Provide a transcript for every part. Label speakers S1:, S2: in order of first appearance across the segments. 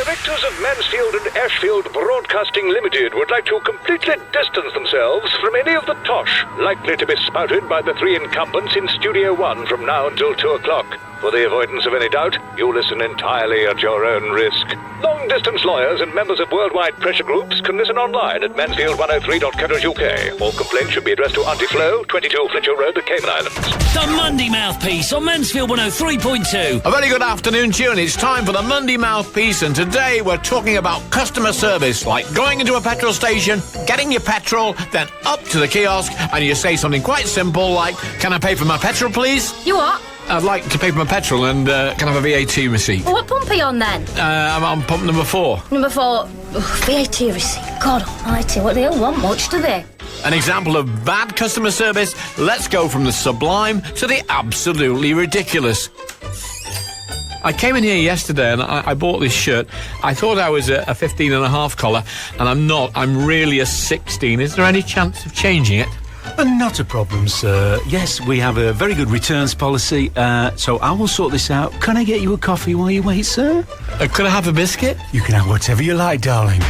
S1: directors of Mansfield and Ashfield Broadcasting Limited would like to completely distance themselves from any of the tosh likely to be spouted by the three incumbents in Studio 1 from now until 2 o'clock. For the avoidance of any doubt, you listen entirely at your own risk. Long-distance lawyers and members of worldwide pressure groups can listen online at mansfield103.co.uk. All complaints should be addressed to Auntie Flo, 22 Fletcher Road, the Cayman Islands.
S2: The Monday Mouthpiece on Mansfield 103.2.
S3: A very good afternoon to you, and it's time for the Monday Mouthpiece, and today we're talking about customer service, like going into a petrol station, getting your petrol, then up to the kiosk, and you say something quite simple like, "Can I pay for my petrol, please?"
S4: You what?
S3: I'd like to pay for my petrol, and can I have a VAT receipt?
S4: Well, what pump are you on then?
S3: I'm on pump number 4.
S4: Number 4. Ugh, VAT receipt. God almighty, what, they don't want much, do they?
S3: An example of bad customer service. Let's go from the sublime to the absolutely ridiculous. I came in here yesterday and I bought this shirt. I thought I was a 15 and a half collar, and I'm not. I'm really a 16. Is there any chance of changing it?
S5: Not a problem, sir. Yes, we have a very good returns policy, so I will sort this out. Can I get you a coffee while you wait, sir?
S3: Could I have a biscuit?
S5: You can have whatever you like, darling.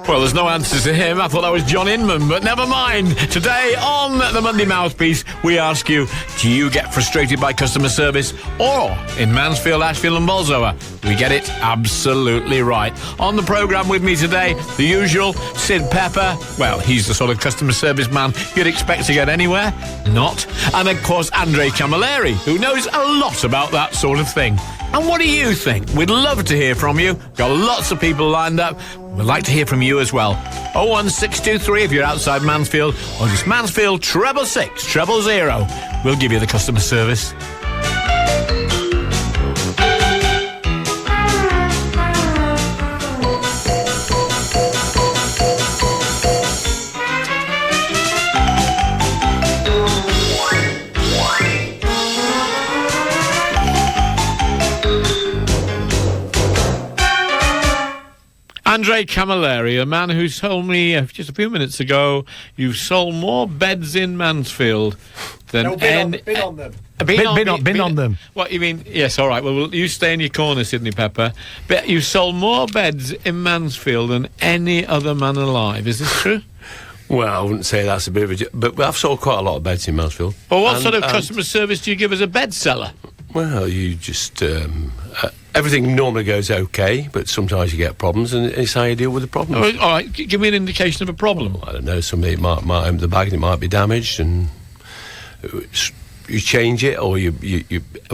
S3: Well, there's no answer to him. I thought that was John Inman, but never mind. Today on the Monday Mouthpiece, we ask you, do you get frustrated by customer service? Or, in Mansfield, Ashfield and Bolsover, we get it absolutely right. On the programme with me today, the usual, Sid Pepper. Well, he's the sort of customer service man you'd expect to get anywhere. Not. And, of course, Andre Camilleri, who knows a lot about that sort of thing. And what do you think? We'd love to hear from you. Got lots of people lined up. We'd like to hear from you as well. 01623 if you're outside Mansfield, or just Mansfield 666 000. We'll give you the customer service. Andre Camilleri, a man who told me just a few minutes ago, you've sold more beds in Mansfield than
S6: been on them.
S3: Been on them. What, you mean? Yes, all right. Well, you stay in your corner, Sydney Pepper. But you sold more beds in Mansfield than any other man alive. Is this true?
S6: Well, I wouldn't say that's a bit of a... But I've sold quite a lot of beds in Mansfield.
S3: Well, what sort of customer service do you give as a bed seller?
S6: Well, you just... everything normally goes okay, but sometimes you get problems, and it's how you deal with the problems.
S3: All right, give me an indication of a problem.
S6: I don't know, somebody might open the bag and it might be damaged, and you change it, or you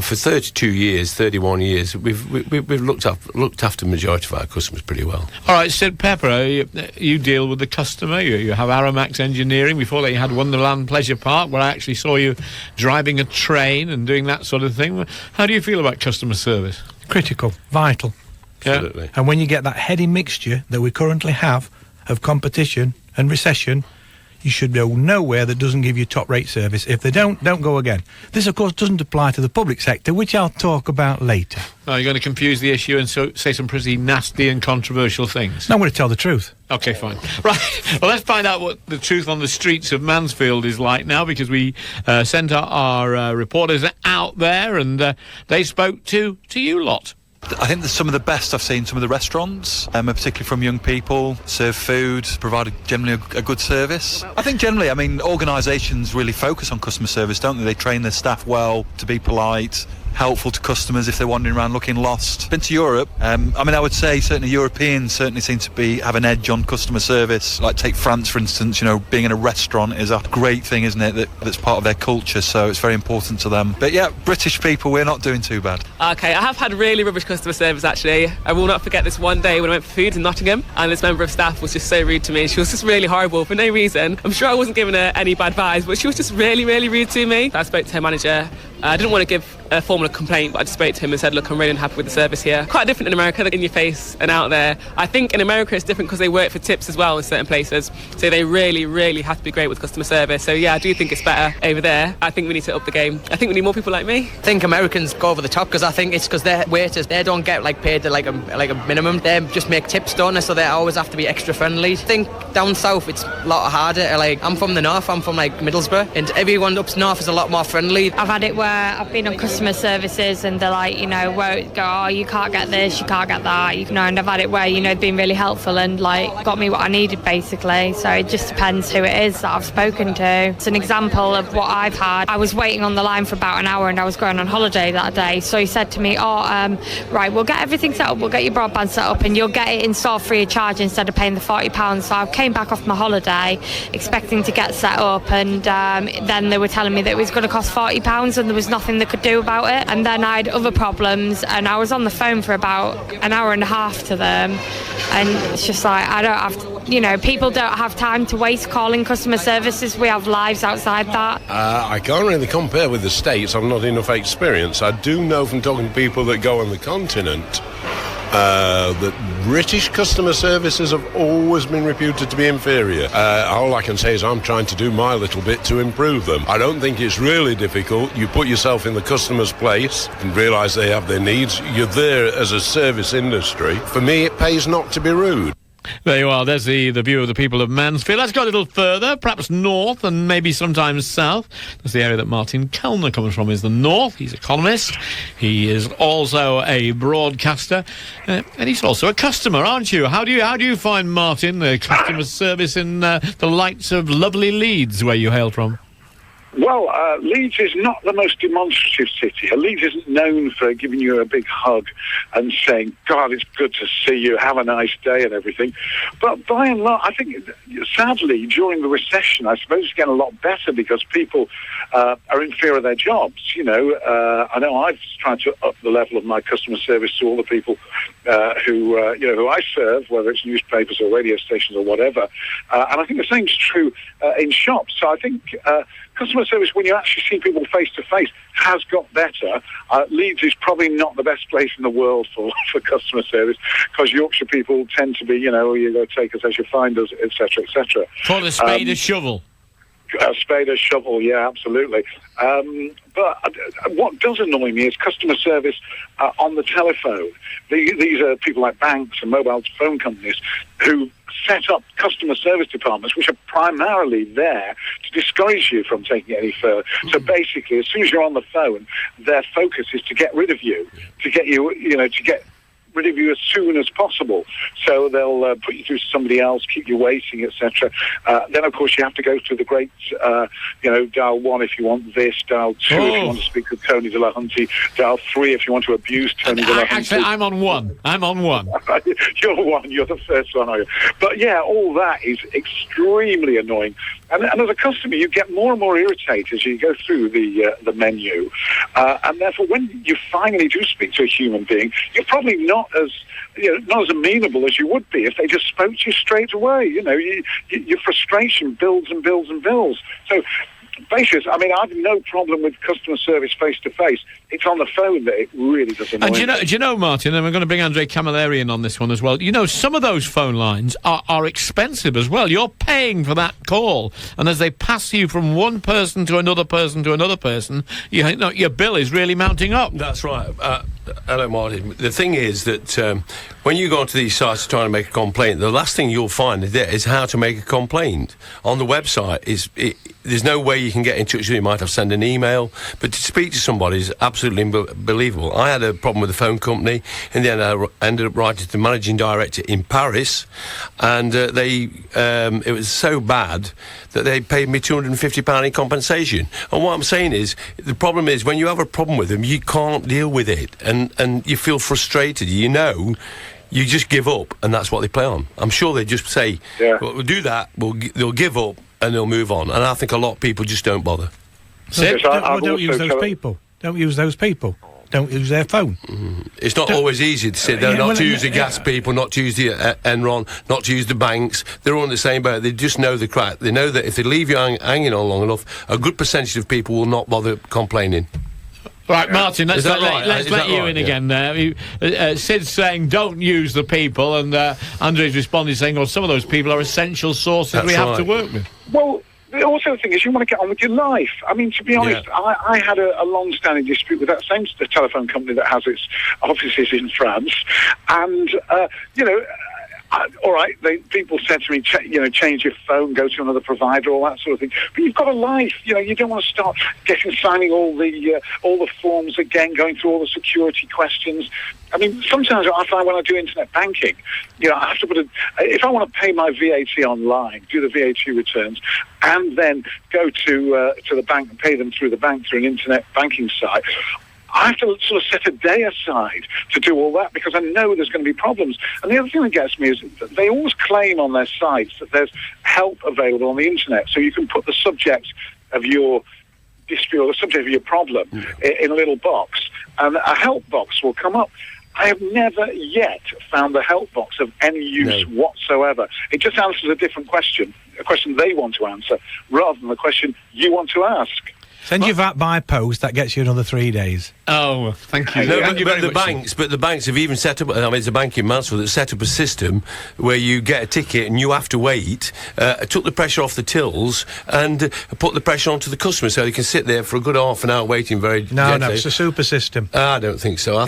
S6: for 32 years, 31 years, we've looked after the majority of our customers pretty well.
S3: All right, Sid Pepper, you deal with the customer. You have Aramax Engineering. Before that, you had Wonderland Pleasure Park, where I actually saw you driving a train and doing that sort of thing. How do you feel about customer service?
S7: Critical, vital.
S6: Absolutely.
S7: And when you get that heady mixture that we currently have of competition and recession, you should go nowhere that doesn't give you top-rate service. If they don't go again. This, of course, doesn't apply to the public sector, which I'll talk about later.
S3: Oh, you're going to confuse the issue and say some pretty nasty and controversial things.
S7: No, I'm going to tell the truth.
S3: OK, fine. Right, well, let's find out what the truth on the streets of Mansfield is like now, because we sent our reporters out there, and they spoke to you lot.
S8: I think there's some of the best I've seen, some of the restaurants, particularly from young people, serve food, provide generally a good service. I think generally, organisations really focus on customer service, don't they? They train their staff well to be polite, helpful to customers if they're wandering around looking lost. Been to Europe. I would say certainly Europeans certainly seem to have an edge on customer service. Like take France, for instance, being in a restaurant is a great thing, isn't it? That's part of their culture, so it's very important to them. But yeah, British people, we're not doing too bad.
S9: Okay, I have had really rubbish customer service, actually. I will not forget this one day when I went for food in Nottingham, and this member of staff was just so rude to me. She was just really horrible for no reason. I'm sure I wasn't giving her any bad vibes, but she was just really, really rude to me. I spoke to her manager. I didn't want to give a formal complaint, but I just spoke to him and said, look, I'm really unhappy with the service here. Quite different in America, in your face and out there. I think in America it's different because they work for tips as well in certain places, so they really, really have to be great with customer service. So yeah, I do think it's better over there. I think we need to up the game. I think we need more people like me.
S10: I think Americans go over the top because I think it's because they're waiters. They don't get paid like a minimum. They just make tips, don't they? So they always have to be extra friendly. I think down south it's a lot harder. I'm from the north. I'm from Middlesbrough, and everyone up north is a lot more friendly.
S11: I've had it where I've been on customer services and they're like, won't go, oh, you can't get this, you can't get that, and I've had it where, they've been really helpful and, got me what I needed, basically. So it just depends who it is that I've spoken to. It's an example of what I've had. I was waiting on the line for about an hour and I was going on holiday that day. So he said to me, right, we'll get everything set up, we'll get your broadband set up and you'll get it installed free of charge instead of paying the £40. So I came back off my holiday expecting to get set up, and then they were telling me that it was going to cost £40 and there was nothing they could do about it. And then I had other problems and I was on the phone for about an hour and a half to them, and it's just like, I don't have to, people don't have time to waste calling customer services. We have lives outside that.
S12: I can't really compare with the States. I've not enough experience. I do know from talking to people that go on the continent that British customer services have always been reputed to be inferior. All I can say is I'm trying to do my little bit to improve them. I don't think it's really difficult. You put yourself in the customer's place and realise they have their needs. You're there as a service industry. For me, it pays not to be rude.
S3: There you are. There's the view of the people of Mansfield. Let's go a little further, perhaps north and maybe sometimes south. That's the area that Martin Kellner comes from, is the north. He's an economist. He is also a broadcaster. And he's also a customer, aren't you? How do you find, Martin, the customer service in the lights of lovely Leeds, where you hail from?
S13: Well, Leeds is not the most demonstrative city. Leeds isn't known for giving you a big hug and saying, God, it's good to see you, have a nice day and everything. But by and large, I think, sadly, during the recession, I suppose it's getting a lot better because people are in fear of their jobs. I know I've tried to up the level of my customer service to all the people who I serve, whether it's newspapers or radio stations or whatever. And I think the same's true in shops. So I think customer service, when you actually see people face to face, has got better. Leeds is probably not the best place in the world for customer service because Yorkshire people tend to be, you're going to take us as you find us, etc., etc.
S3: Call a spade a shovel.
S13: A spade a shovel, yeah, absolutely. But what does annoy me is customer service on the telephone. These are people like banks and mobile phone companies who set up customer service departments which are primarily there to discourage you from taking it any further. So basically, as soon as you're on the phone, their focus is to get rid of you, to get rid of you as soon as possible. So they'll put you through to somebody else, keep you waiting, etc. Then, of course, you have to go through the great, dial 1 if you want this, dial 2 if you want to speak to Tony de la Hunty, dial 3 if you want to abuse Tony de la Hunty.
S3: Actually, I'm on 1.
S13: You're 1. You're the first one, are you? But, yeah, all that is extremely annoying. And as a customer, you get more and more irritated as you go through the menu. And therefore, when you finally do speak to a human being, you're probably not as amenable as you would be if they just spoke to you straight away. Your frustration builds and builds and builds. So basically, I have no problem with customer service face to face. It's on the phone that it really does annoy me.
S3: Do you know, Martin, and we're going to bring Andre Camilleri in on this one as well. Some of those phone lines are expensive as well. You're paying for that call, and as they pass you from one person to another person to another person, your bill is really mounting up.
S6: That's right. Hello, Martin. The thing is that when you go onto these sites trying to make a complaint, the last thing you'll find is how to make a complaint. On the website, there's no way you can get in touch with you. You might have to send an email, but to speak to somebody is absolutely unbelievable. I had a problem with the phone company, and then I ended up writing to the managing director in Paris, and it was so bad that they paid me £250 in compensation. And what I'm saying is, the problem is when you have a problem with them, you can't deal with it, and you feel frustrated. You just give up, and that's what they play on. I'm sure they just say, well, we'll do that, they'll give up, and they'll move on. And I think a lot of people just don't bother.
S7: Don't use those people. Don't use those people. Don't use their phone.
S6: It's not always easy to sit there, not to use the gas people, not to use the Enron, not to use the banks. They're all in the same boat. They just know the crack. They know that if they leave you hanging on long enough, a good percentage of people will not bother complaining.
S3: Right, Martin, let's let you in again there. Sid's saying don't use the people, and Andre's responding saying, well, some of those people are essential sources we have to work with.
S13: Well, also the thing is you want to get on with your life. To be honest, I had a long-standing dispute with that same telephone company that has its offices in France, and, all right, people said to me, change your phone, go to another provider, all that sort of thing. But you've got a life. You don't want to start signing all the forms again, going through all the security questions. I mean, sometimes I find when I do internet banking, I have to if I want to pay my VAT online, do the VAT returns, and then go to the bank and pay them through the bank through an internet banking site, I have to sort of set a day aside to do all that because I know there's going to be problems. And the other thing that gets me is that they always claim on their sites that there's help available on the internet. So you can put the subject of your dispute or the subject of your problem in a little box, and a help box will come up. I have never yet found the help box of any use whatsoever. It just answers a different question, a question they want to answer, rather than the question you want to ask.
S7: Send your VAT by post, that gets you another 3 days.
S3: Oh, thank you.
S6: No,
S3: Thank you very much.
S6: But the banks have even set up, it's a bank in Mansfield that set up a system where you get a ticket and you have to wait, took the pressure off the tills and put the pressure onto the customer so they can sit there for a good half an hour waiting very
S7: No, it's a super system.
S6: I don't think so. I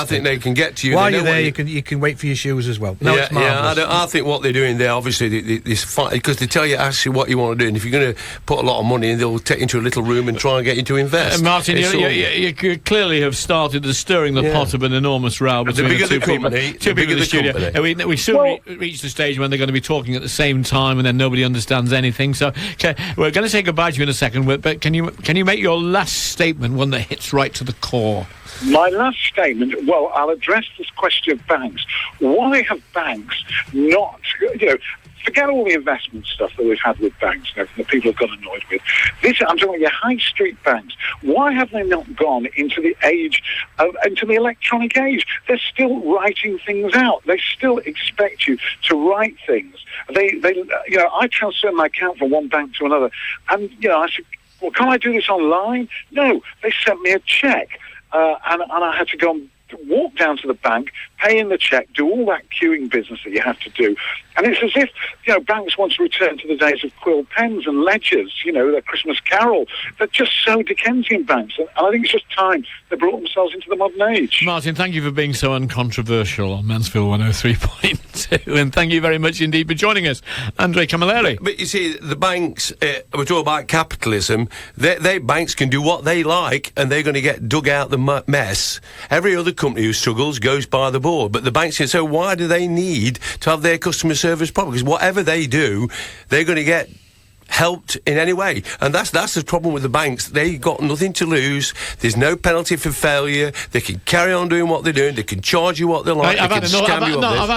S6: think they can get to you.
S7: While you're there, you can wait for your shoes as well. It's marvellous.
S6: I think what they're doing there, obviously, this fight, because they tell you actually what you want to do, and if you're going to put a lot of money in, they'll take you into a little room and try and get you to invest.
S3: Martin, you clearly have started stirring the pot of an enormous row between the two people in the studio. We soon reach the stage when they're going to be talking at the same time and then nobody understands anything. So, we're going to say goodbye to you in a second, but can you make your last statement, one that hits right to the core?
S13: My last statement, well, I'll address this question of banks. Why have banks not, forget all the investment stuff that we've had with banks and everything that people have got annoyed with. I'm talking about your high street banks. Why have they not gone into the into the electronic age? They're still writing things out. They still expect you to write things. I transferred my account from one bank to another, and I said, well, can I do this online? No, they sent me a cheque, and I had to go and walk down to the bank, pay in the cheque, do all that queuing business that you have to do. And it's as if, banks want to return to the days of quill pens and ledgers, their Christmas carol. They're just so Dickensian, banks. And I think it's just time they brought themselves into the modern age.
S3: Martin, thank you for being so uncontroversial on Mansfield 103.2. And thank you very much indeed for joining us, Andre Camilleri.
S6: But you see, the banks, we're talking about capitalism, banks can do what they like and they're going to get dug out the mess. Every other company who struggles goes by the board, but the banks say, so why do they need to have their customer service problem? Because whatever they do, they're going to get helped in any way, and that's the problem with the banks. They got nothing to lose. There's no penalty for failure. They can carry on doing what they're doing. They can charge you what they like.
S3: I've had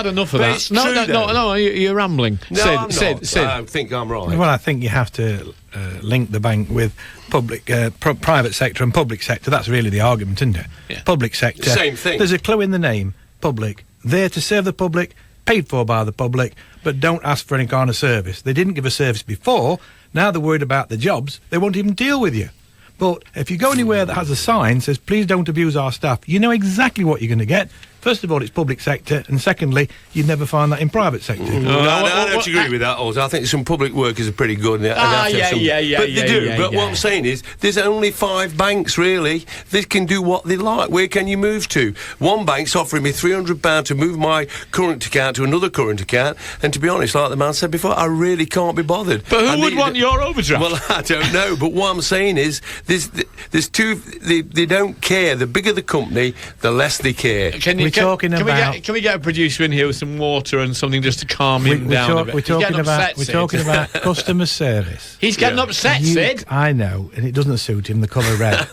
S3: enough of that. No, you're rambling.
S6: No, I'm not. I think I'm right.
S7: Well, I think you have to link the bank with private sector and public sector. That's really the argument, isn't it?
S3: Yeah.
S7: Public sector.
S6: Same thing.
S7: There's a clue in the name. Public. There to serve the public, paid for by the public, but don't ask for any kind of service. They didn't give a service before. Now they're worried about the jobs. They won't even deal with you. But if you go anywhere that has a sign that says, please don't abuse our staff, you know exactly what you're going to get. First of all, it's public sector, and secondly, you'd never find that in private sector.
S6: I don't agree with that, also. I think some public workers are pretty good. But they do. But what I'm saying is, there's only 5 banks, really. They can do what they like. Where can you move to? One bank's offering me £300 to move my current account to another current account, and to be honest, like the man said before, I really can't be bothered.
S3: But who would want your overdraft?
S6: Well, I don't know. But what I'm saying is, there's two. They don't care. The bigger the company, the less they care.
S7: Can
S3: we get a producer in here with some water and something just to calm him down a bit?
S7: We're talking about customer service.
S3: He's getting upset, Sid.
S7: I know, and it doesn't suit him, the colour red.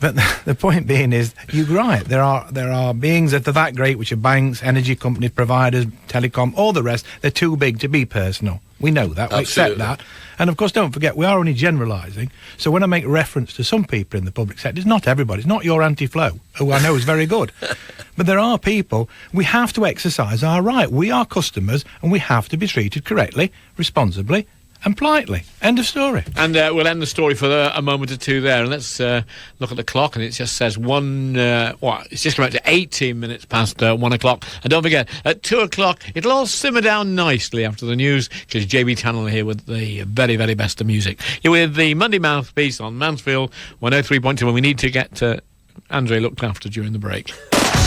S7: But the point being is, you're right. There are beings that are that great, which are banks, energy companies, providers, telecom, all the rest. They're too big to be personal. We know that. We accept that. And of course, don't forget, we are only generalising. So when I make reference to some people in the public sector, it's not everybody. It's not your anti-Flo, who I know is very good. But there are people, we have to exercise our right. We are customers, and we have to be treated correctly, responsibly, and politely. End of story.
S3: And we'll end the story for a moment or two there. And let's look at the clock, and it just says it's just come out to 18 minutes past 1 o'clock. And don't forget, at 2 o'clock, it'll all simmer down nicely after the news, because JB Channel here with the very, very best of music. You're with the Monday Mouthpiece on Mansfield 103.2, and we need to get Andre looked after during the break.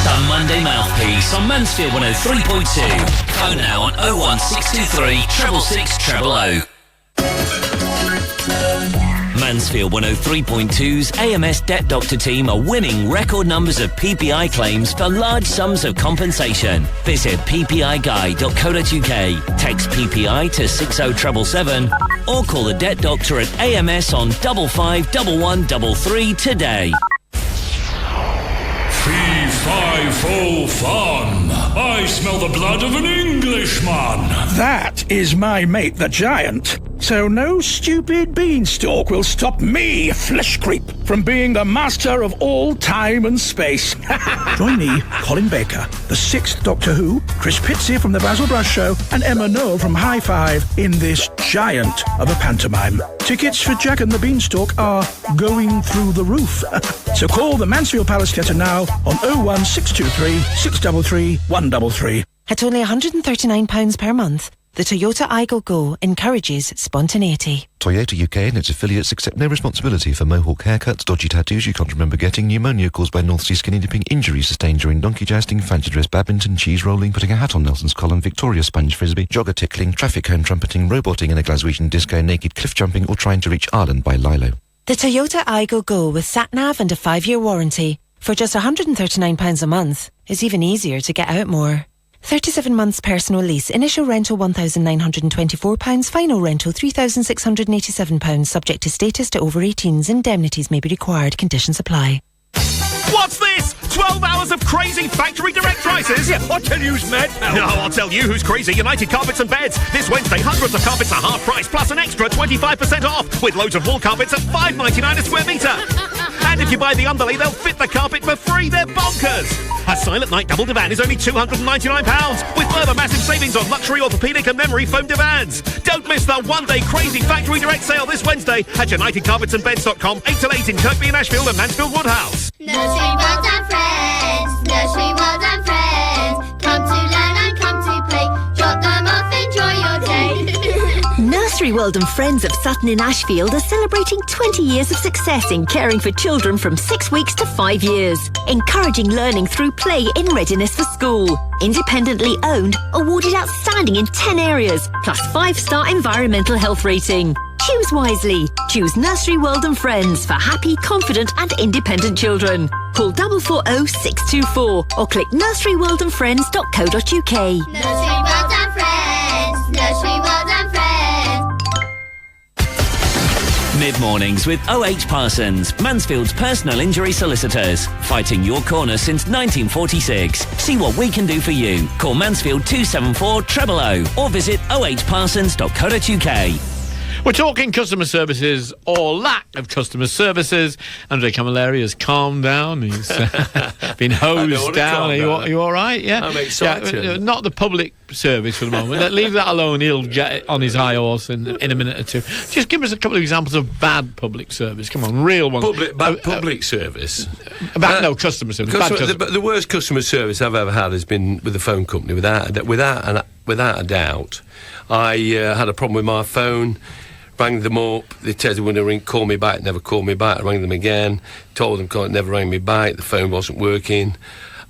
S2: The Monday Mouthpiece on Mansfield 103.2. Phone now on 01623 666 000. Mansfield 103.2's AMS Debt Doctor team are winning record numbers of PPI claims for large sums of compensation. Visit ppiguy.co.uk, text PPI to 60777 or call the Debt Doctor at AMS on 551133 today.
S14: Fee, fi, fo, fun. I smell the blood of an Englishman.
S15: That is my mate, the giant. So no stupid beanstalk will stop me, flesh creep, from being the master of all time and space. Join me, Colin Baker, the 6th Doctor Who, Chris Pitsey from the Basil Brush Show, and Emma Noel from High Five in this giant of a pantomime. Tickets for Jack and the Beanstalk are going through the roof. So call the Mansfield Palace Theatre now on 01623 633 133.
S16: At only £139 per month, the Toyota Aygo Go encourages spontaneity.
S17: Toyota UK and its affiliates accept no responsibility for mohawk haircuts, dodgy tattoos you can't remember getting, pneumonia caused by North Sea skinny dipping, injuries sustained during donkey jousting, fancy dress badminton, cheese rolling, putting a hat on Nelson's column, Victoria sponge frisbee, jogger tickling, traffic cone trumpeting, roboting in a Glaswegian disco, naked cliff jumping, or trying to reach Ireland by Lilo.
S16: The Toyota Aygo Go with sat-nav and a 5-year warranty for just £139 a month is even easier to get out more. 37 months personal lease, initial rental £1,924, final rental £3,687, subject to status to over 18s, indemnities may be required, conditions apply.
S18: What's this? 12 hours of crazy factory direct prices?
S15: Yeah, I'll tell you who's mad now.
S18: No, I'll tell you who's crazy. United Carpets and Beds. This Wednesday, hundreds of carpets are half price, plus an extra 25% off, with loads of wall carpets at $5.99 a square metre. And if you buy the underlay, they'll fit the carpet for free. They're bonkers. A Silent Night double divan is only £299, with further massive savings on luxury orthopaedic and memory foam divans. Don't miss the one-day crazy factory direct sale this Wednesday at UnitedCarpetsandBeds.com, 8 till 8 in Kirkby and Ashfield and Mansfield Woodhouse.
S19: Nursery World and Friends, Nursery World and Friends, come to learn and come to play, jot them off, enjoy your day.
S20: Nursery World and Friends of Sutton in Ashfield are celebrating 20 years of success in caring for children from 6 weeks to 5 years, encouraging learning through play in readiness for school. Independently owned, awarded outstanding in 10 areas, plus 5-star environmental health rating. Choose wisely. Choose Nursery World and Friends for happy, confident and independent children. Call 440 624 or click nurseryworldandfriends.co.uk.
S19: Nursery World and Friends, Nursery World and Friends.
S2: Mid-mornings with OH Parsons, Mansfield's personal injury solicitors. Fighting your corner since 1946. See what we can do for you. Call Mansfield 274 000 or visit ohparsons.co.uk.
S3: We're talking customer services or lack of customer services. Andre Camilleri has calmed down. He's been hosed down. Are you all right? Yeah.
S6: I'm excited.
S3: Yeah, not the public service for the moment. Leave that alone. He'll get on his high horse in a minute or two. Just give us a couple of examples of bad public service. Come on, real ones.
S6: Public service.
S3: No, customer service.
S6: The worst customer service I've ever had has been with the phone company. Without a doubt. I had a problem with my phone. Rang them up, they said they wouldn't ring, call me back, never called me back. I rang them again, told them never rang me back, the phone wasn't working.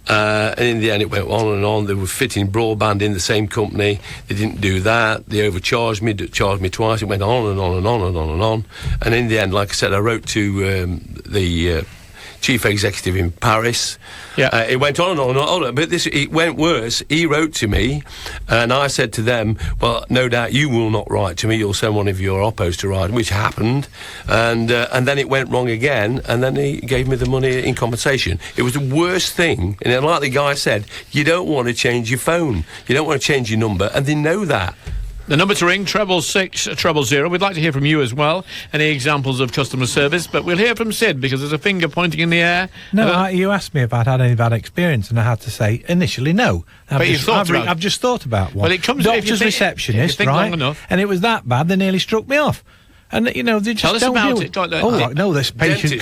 S6: And in the end it went on and on. They were fitting broadband in the same company, they didn't do that, they overcharged me, charged me twice. It went on and on and on and on and on. And in the end, like I said, I wrote to the chief executive in Paris. Yeah. It went on and on and on, but it went worse. He wrote to me, and I said to them, well, no doubt you will not write to me, you'll send one of your oppos to write, which happened, and then it went wrong again, and then he gave me the money in compensation. It was the worst thing, and like the guy said, you don't want to change your phone, you don't want to change your number, and they know that.
S3: The number to ring, 666 000. We'd like to hear from you as well. Any examples of customer service, but we'll hear from Sid because there's a finger pointing in the air.
S7: No, you asked me if I'd had any bad experience, and I had to say initially no. I've just thought about one.
S3: Well, it comes
S7: doctor's receptionist, right?
S3: Long enough.
S7: And it was that bad, they nearly struck me off. And they just
S3: tell us
S7: don't
S3: about
S7: it.
S3: No,
S7: there's patient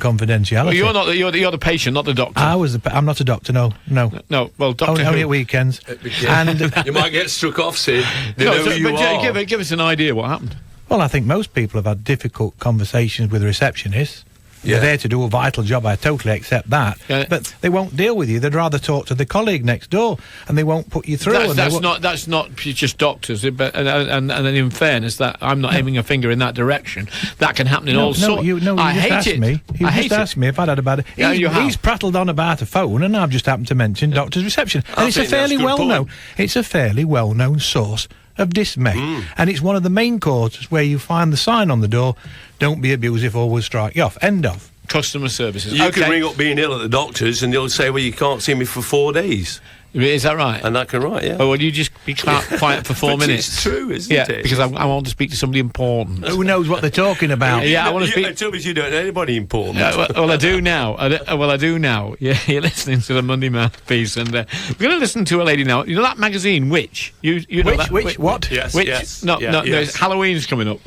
S7: confidentiality.
S3: Well, you're the patient, not the doctor.
S7: I'm not a doctor. No.
S3: Well, doctor
S7: only at weekends.
S6: And you might get struck off, Sid. They know who you are.
S3: Give us an idea what happened.
S7: Well, I think most people have had difficult conversations with receptionists. They're there to do a vital job. I totally accept that. But they won't deal with you. They'd rather talk to the colleague next door, and they won't put you through.
S3: That's not just doctors. But and then in fairness, that I'm not aiming a finger in that direction. That can happen in all sorts. I hate it.
S7: You just asked me if I'd had a bad. He's prattled on about a phone, and I've just happened to mention doctor's reception, and it's a fairly well-known source of dismay, and it's one of the main causes where you find the sign on the door: "Don't be abusive or we'll strike you off." End of.
S3: Customer services.
S6: You can ring up being ill at the doctor's and they'll say, well, you can't see me for 4 days.
S3: Is that right?
S6: And that can yeah.
S3: Oh, well, you just be quiet for 4 minutes.
S6: It's true, isn't it?
S3: Because I want to speak to somebody important.
S7: Who knows what they're talking about?
S3: I want to speak.
S6: Tell me you don't know anybody important.
S3: Well, I do now. I do now. Yeah, you're listening to the Monday Mouthpiece, and we're going to listen to a lady now. You know that magazine, Which? You know that?
S7: Which? What?
S3: Yes. Which? No. Halloween's coming up.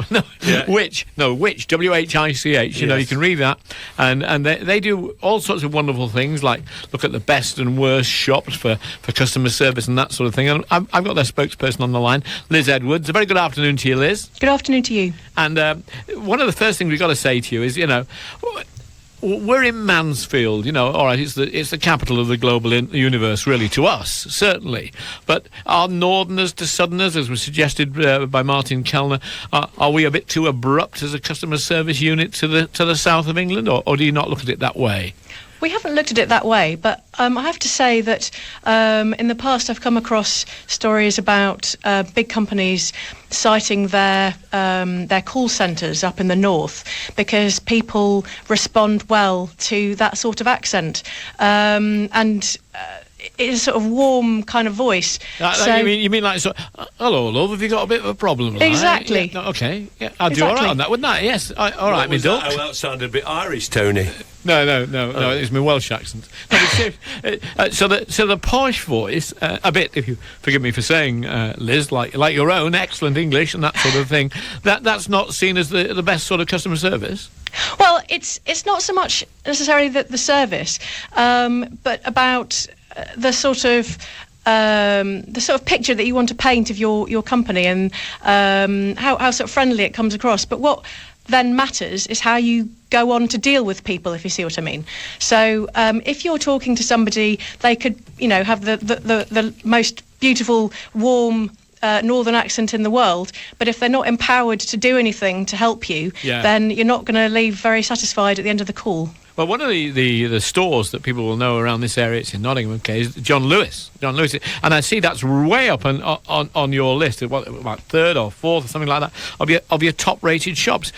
S3: Which? No, Which? WHICH. You know, you can read that, and they do all sorts of wonderful things, like look at the best and worst shops for customer service and that sort of thing. And I've got their spokesperson on the line, Liz Edwards. A very good afternoon to you, Liz.
S21: Good afternoon to you.
S3: And one of the first things we've got to say to you is, we're in Mansfield, all right, it's the capital of the global universe, really, to us, certainly. But are northerners to southerners, as was suggested by Martin Kellner, are we a bit too abrupt as a customer service unit to the south of England, or do you not look at it that way?
S21: We haven't looked at it that way, but I have to say that in the past I've come across stories about big companies citing their call centres up in the north because people respond well to that sort of accent. It's a sort of warm kind of voice.
S3: You mean like, hello, love, have you got a bit of a problem?
S21: Exactly.
S3: Yeah, okay. Yeah, I'd do all right on that, wouldn't I? Yes. All right, me duck.
S6: Oh, that sounded a bit Irish, Tony.
S3: No, it's my Welsh accent. So the posh voice, a bit, if you forgive me for saying, Liz, like your own, excellent English and that sort of thing, that's not seen as the best sort of customer service?
S21: Well, it's not so much necessarily the service, but about the sort of picture that you want to paint of your company and how sort of friendly it comes across. But what then matters is how you go on to deal with people, if you see what I mean. So if you're talking to somebody, they could have the most beautiful, warm northern accent in the world, but if they're not empowered to do anything to help you, then you're not going to leave very satisfied at the end of the call.
S3: Well, one of the stores that people will know around this area, it's in Nottingham, okay, is John Lewis. And I see that's way up on your list, about third or fourth or something like that, of your top-rated shops.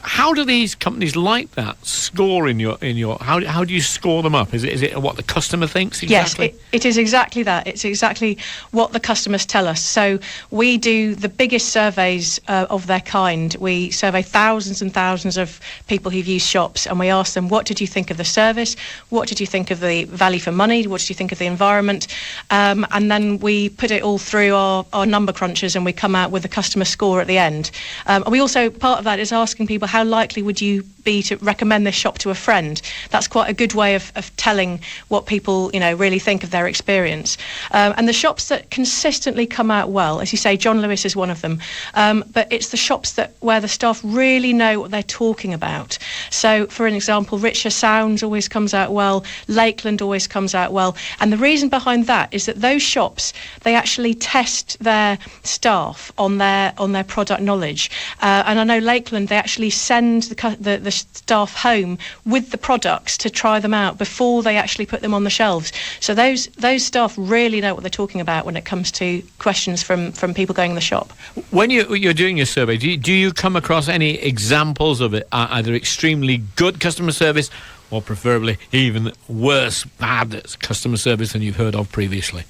S3: How do these companies like that score in your? How do you score them up? Is it what the customer thinks exactly?
S21: Yes, it is exactly that. It's exactly what the customers tell us. So we do the biggest surveys of their kind. We survey thousands and thousands of people who've used shops, and we ask them, what did you think of the service? What did you think of the value for money? What did you think of the environment? And then we put it all through our number crunchers, and we come out with a customer score at the end. And we also, part of that is asking people, how likely would you be to recommend this shop to a friend? That's quite a good way of telling what people really think of their experience. And the shops that consistently come out well, as you say, John Lewis is one of them, but it's the shops where the staff really know what they're talking about. So for an example, Richer Sounds always comes out well, Lakeland always comes out well, and the reason behind that is that those shops, they actually test their staff on their product knowledge, and I know Lakeland, they actually send the staff home with the products to try them out before they actually put them on the shelves. So those staff really know what they're talking about when it comes to questions from people going in the shop.
S3: When you're doing your survey, do you come across any examples of it, either extremely good customer service or preferably even worse, bad customer service than you've heard of previously?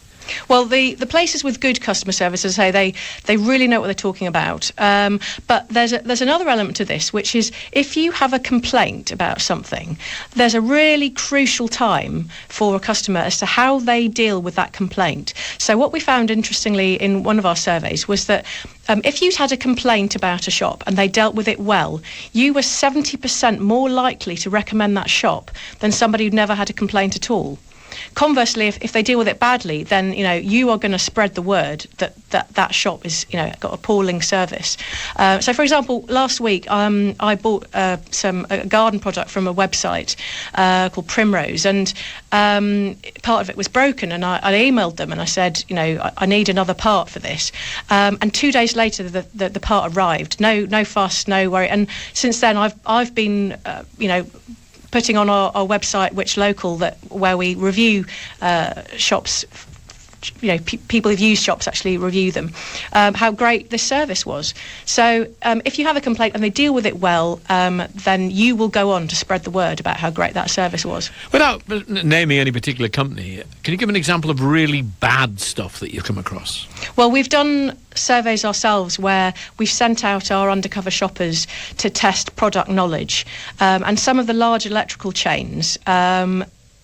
S21: Well, the places with good customer service, as I say, they really know what they're talking about. But there's another element to this, which is if you have a complaint about something, there's a really crucial time for a customer as to how they deal with that complaint. So what we found, interestingly, in one of our surveys was that if you'd had a complaint about a shop and they dealt with it well, you were 70% more likely to recommend that shop than somebody who'd never had a complaint at all. Conversely, if they deal with it badly, then you are going to spread the word that shop is got appalling service. So, for example, last week I bought a garden product from a website called Primrose, and part of it was broken, and I emailed them and I said, I need another part for this. And 2 days later, the part arrived. No fuss, no worry. And since then, I've been, putting on our website Which Local where we review shops. People who've used shops actually review them, how great this service was. So if you have a complaint and they deal with it well, then you will go on to spread the word about how great that service was.
S3: Without naming any particular company, can you give an example of really bad stuff that you've come across?
S21: Well, we've done surveys ourselves where we've sent out our undercover shoppers to test product knowledge, and some of the large electrical chains,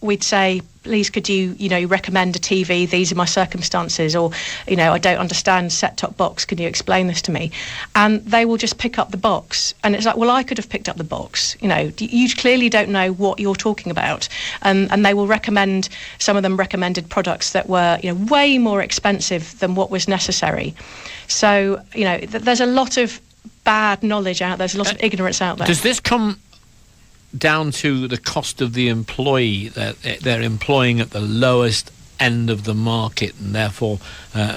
S21: we'd say, please could you recommend a TV, these are my circumstances, or I don't understand set-top box, can you explain this to me? And they will just pick up the box, and it's like, well, I could have picked up the box, you clearly don't know what you're talking about, and they will recommend, some of them recommended products that were way more expensive than what was necessary. So there's a lot of bad knowledge out there, there's a lot of ignorance out there.
S3: Does this come down to the cost of the employee, that they're employing at the lowest end of the market, and therefore,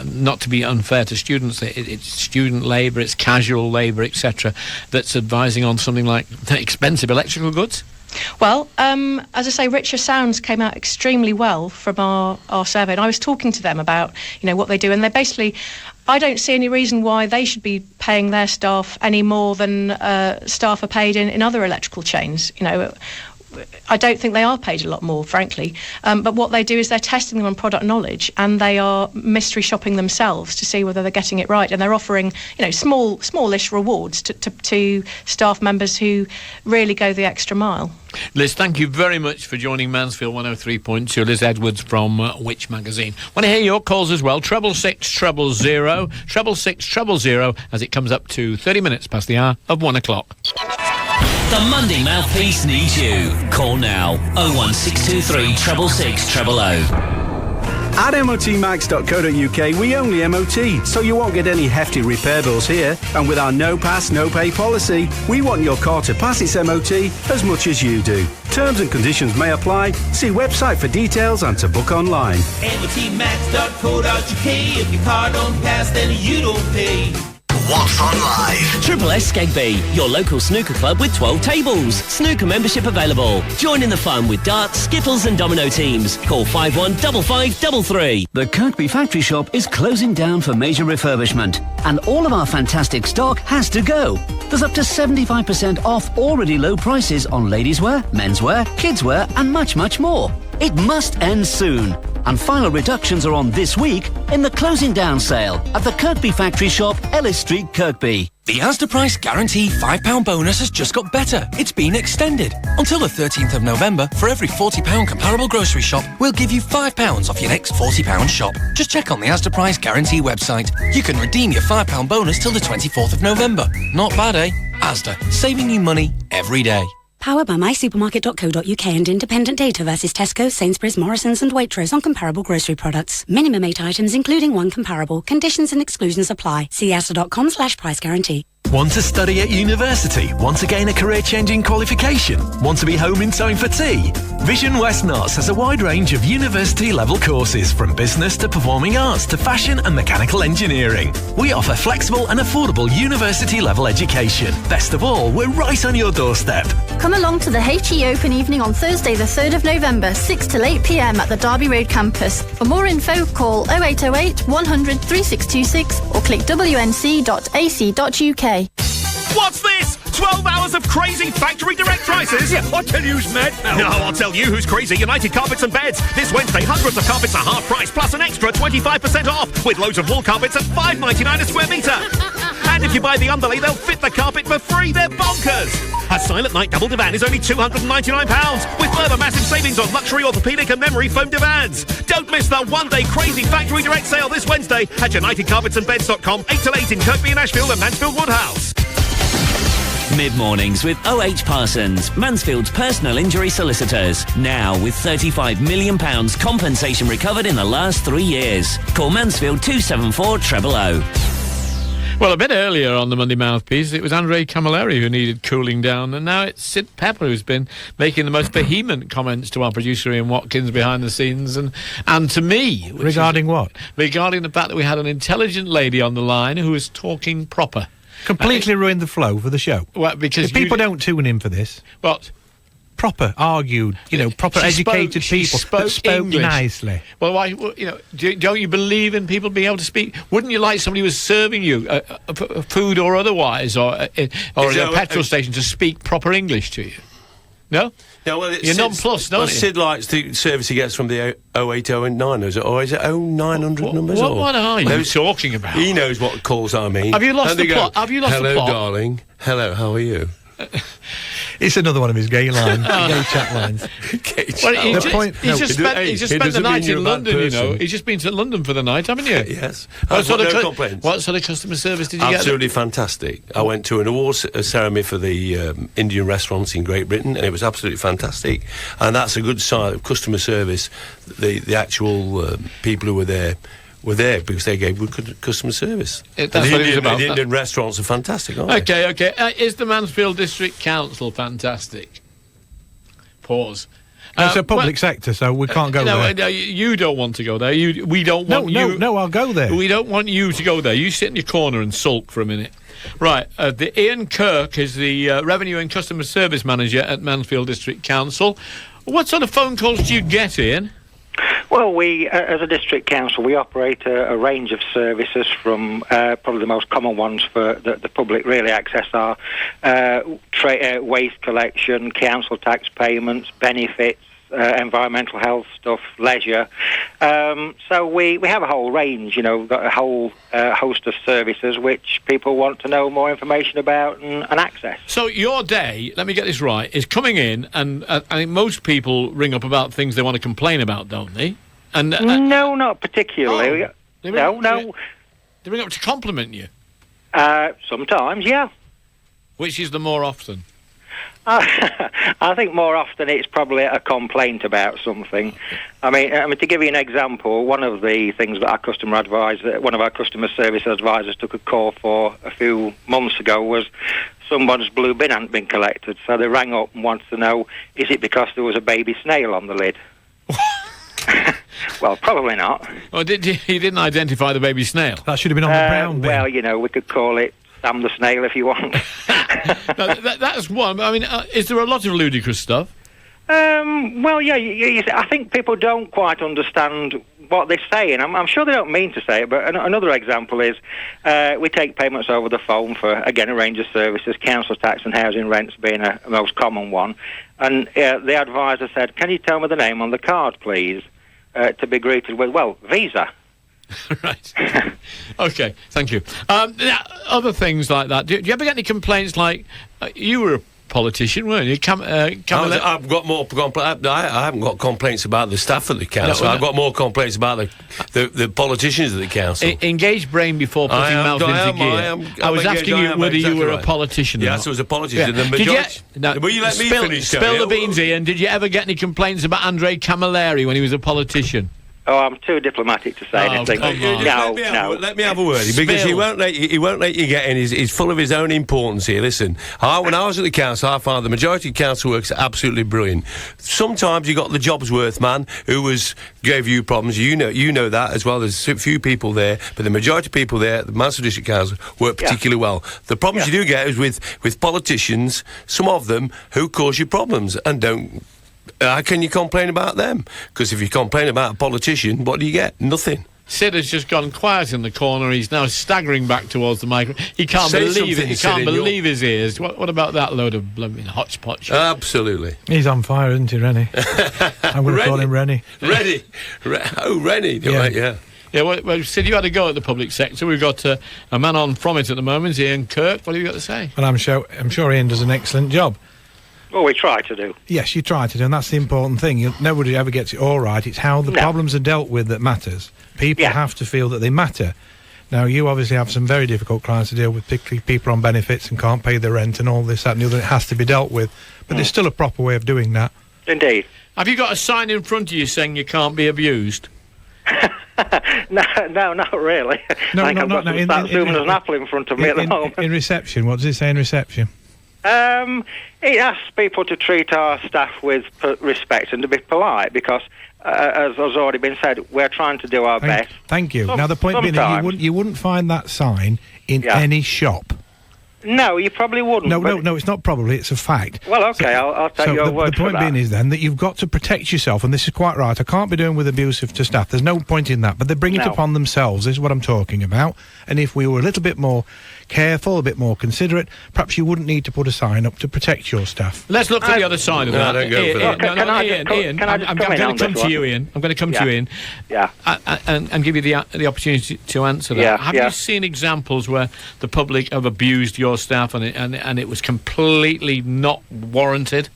S3: not to be unfair to students, it's student labour, it's casual labour, etc., that's advising on something like expensive electrical goods?
S21: Well, as I say, Richer Sounds came out extremely well from our survey, and I was talking to them about what they do, and they basically, I don't see any reason why they should be paying their staff any more than staff are paid in other electrical chains. I don't think they are paid a lot more, frankly. But what they do is they're testing them on product knowledge, and they are mystery shopping themselves to see whether they're getting it right. And they're offering, smallish rewards to staff members who really go the extra mile.
S3: Liz, thank you very much for joining Mansfield 103.2. Liz Edwards from Which Magazine. Want to hear your calls as well? 666 000, 666 000, as it comes up to 30 minutes past the hour of 1 o'clock.
S2: The Monday Mouthpiece needs you. Call now 01623 666 000.
S1: At motmax.co.uk, we only MOT, so you won't get any hefty repair bills here. And with our no pass, no pay policy, we want your car to pass its MOT as much as you do. Terms and conditions may apply. See website for details and to book online.
S22: motmax.co.uk. If your car don't pass, then you don't pay.
S2: What's on live? Triple S Skegby, your local snooker club with 12 tables. Snooker membership available. Join in the fun with darts, skittles and domino teams. Call 515533.
S23: The Kirkby Factory Shop is closing down for major refurbishment, and all of our fantastic stock has to go. There's up to 75% off already low prices on ladieswear, menswear, kidswear and much, much more. It must end soon. And final reductions are on this week in the closing down sale at the Kirkby Factory Shop, Ellis Street, Kirkby.
S24: The Asda Price Guarantee £5 bonus has just got better. It's been extended. Until the 13th of November, for every £40 comparable grocery shop, we'll give you £5 off your next £40 shop. Just check on the Asda Price Guarantee website. You can redeem your £5 bonus till the 24th of November. Not bad, eh? Asda, saving you money every day.
S25: Powered by mysupermarket.co.uk and independent data versus Tesco, Sainsbury's, Morrisons and Waitrose on comparable grocery products. Minimum 8 items including 1 comparable. Conditions and exclusions apply. See asda.com/price guarantee.
S26: Want to study at university? Want to gain a career-changing qualification? Want to be home in time for tea? Vision West Notts has a wide range of university-level courses, from business to performing arts to fashion and mechanical engineering. We offer flexible and affordable university-level education. Best of all, we're right on your doorstep.
S27: Come along to the HE Open evening on Thursday the 3rd of November, 6 till 8 p.m. at the Derby Road campus. For more info, call 0808 100 3626 or click wnc.ac.uk.
S18: What's this? 12 hours of crazy factory direct prices?
S15: Yeah, I'll tell you who's mad now.
S18: No, I'll tell you who's crazy. United Carpets and Beds. This Wednesday, hundreds of carpets are half price, plus an extra 25% off, with loads of wall carpets at $5.99 a square metre. And if you buy the underlay, they'll fit the carpet for free. They're bonkers. A Silent Night double divan is only £299, with further massive savings on luxury, orthopaedic and memory foam divans. Don't miss the one-day crazy factory direct sale this Wednesday at UnitedCarpetsandBeds.com, 8 till 8 in Kirkby and Ashfield and Mansfield Woodhouse.
S2: Mid-mornings with OH Parsons, Mansfield's personal injury solicitors. Now with £35 million compensation recovered in the last 3 years. Call Mansfield 274 000.
S3: Well, a bit earlier on the Monday Mouthpiece, it was Andre Camilleri who needed cooling down, and now it's Sid Pepper who's been making the most vehement comments to our producer Ian Watkins behind the scenes, and to me.
S7: Regarding what?
S3: Regarding the fact that we had an intelligent lady on the line who was talking proper.
S7: Completely ruined the flow for the show.
S3: Well, because
S7: if people don't tune in for this.
S3: What?
S7: Proper, argued, proper educated people that spoke
S3: English
S7: nicely.
S3: Well, why, don't you believe in people being able to speak? Wouldn't you like somebody who was serving you food or otherwise, or at a petrol station to speak proper English to you? No?
S6: Yeah, well,
S3: you're nonplussed, don't you?
S6: Sid likes the service he gets from the 08009, or is it 0900 numbers?
S3: What are you talking about?
S6: He knows what calls I mean.
S3: Have you lost the plot? Have you lost the plot?
S6: Hello, darling. Hello, how are you?
S7: It's another one of his gay lines, gay chat lines.
S3: He's just spent the night in London, He's just been to London for the night, haven't you?
S6: Yes.
S3: What sort
S6: complaints.
S3: of customer service did you get?
S6: Absolutely fantastic. I went to an awards ceremony for the Indian restaurants in Great Britain, and it was absolutely fantastic. And that's a good sign of customer service. The actual people who were there because they gave good customer service.
S3: That's what it is about.
S6: The Indian restaurants are fantastic, aren't
S3: they? Okay. Is the Mansfield District Council fantastic? Pause.
S7: It's a public sector, so we can't go there.
S3: No, you don't want to go there. We don't want you...
S7: No, I'll go there.
S3: We don't want you to go there. You sit in your corner and sulk for a minute. Right, the Ian Kirk is the Revenue and Customer Service Manager at Mansfield District Council. What sort of phone calls do you get, Ian?
S4: Well, we, as a district council, we operate a range of services from probably the most common ones for the public really access are waste collection, council tax payments, benefits, environmental health stuff, leisure. So we have a whole range, we've got a whole host of services which people want to know more information about and access.
S3: So your day, let me get this right, is coming in, and I think most people ring up about things they want to complain about, don't they? And
S4: no, not particularly. No.
S3: They ring up to compliment you?
S4: Sometimes, yeah.
S3: Which is the more often?
S4: I think more often it's probably a complaint about something. I mean, to give you an example, one of the things that one of our customer service advisors took a call for a few months ago was somebody's blue bin hadn't been collected. So they rang up and wanted to know, is it because there was a baby snail on the lid? Well, probably not.
S3: Well, he didn't identify the baby snail?
S7: That should have been on the brown bin.
S4: Well, we could call it Sam the Snail if you want.
S3: No, that's one. I mean, is there a lot of ludicrous stuff?
S4: Well, yeah, I think people don't quite understand what they're saying. I'm sure they don't mean to say it, but another example is we take payments over the phone for, again, a range of services, council tax and housing rents being a most common one. And the advisor said, can you tell me the name on the card, please, to be greeted with, well, Visa.
S3: Right. Okay, thank you. Other things like that. Do you ever get any complaints like you were a politician, weren't you?
S6: I've got more complaints. I haven't got complaints about the staff at the council. I've got more complaints about the politicians at the council.
S3: Engage brain before putting mouth into gear. I was asking you whether you were a politician or not.
S6: Yes, I was a politician. Yeah. Will you let me finish?
S3: Spill the beans, Ian. Did you ever get any complaints about Andre Camilleri when he was a politician?
S4: Oh, I'm too diplomatic to say anything. No.
S6: Let me have a word, because he won't let you get in. He's full of his own importance here. Listen, when I was at the council, I found the majority of council work's absolutely brilliant. Sometimes you got the Jobsworth man who gave you problems. You know that as well. There's a few people there, but the majority of people there at the Mansfield District Council work particularly well. The problems you do get is with politicians, some of them who cause you problems and don't. How can you complain about them? Because if you complain about a politician, what do you get? Nothing.
S3: Sid has just gone quiet in the corner. He's now staggering back towards the microphone. He can't believe it. He can't believe his ears. What about that load of blooming hodgepodge?
S6: Absolutely.
S7: He's on fire, isn't he, Rennie? I'm going to call him Rennie.
S6: Rennie. Rennie. Yeah.
S3: Yeah, well, Sid, you had a go at the public sector. We've got a man on from it at the moment, Ian Kirk. What have you got to say?
S7: Well, I'm sure Ian does an excellent job.
S4: Well, we try to do.
S7: Yes, you try to do, and that's the important thing. Nobody ever gets it all right. It's how the problems are dealt with that matters. People have to feel that they matter. Now, you obviously have some very difficult clients to deal with, particularly people on benefits and can't pay their rent and all this, that and the other. It has to be dealt with. But there's still a proper way of doing that.
S4: Indeed.
S3: Have you got a sign in front of you saying you can't be abused?
S4: No, not really.
S7: No,
S4: I think I've got some sat zooming as an apple in front of me at the moment.
S7: In reception, what does it say in reception?
S4: It asks people to treat our staff with respect and to be polite because, as has already been said, we're trying to do our best.
S7: Thank you. Now, the point being that you wouldn't find that sign in any shop.
S4: No, you probably wouldn't.
S7: No, it's not probably, it's a fact.
S4: Well, okay, I'll take your word for that.
S7: The point being is then that you've got to protect yourself, and this is quite right. I can't be doing with abusive to staff. There's no point in that, but they bring it upon themselves, is what I'm talking about. And if we were a little bit more careful, a bit more considerate, perhaps you wouldn't need to put a sign up to protect your staff.
S3: Let's look at the other side of that.
S6: Don't go for that.
S3: Ian, I'm going to come to you, Ian. I'm going to come to you, Ian.
S4: Yeah.
S3: And give you the opportunity to answer that.
S4: Yeah,
S3: Have you seen examples where the public have abused your staff and it was completely not warranted?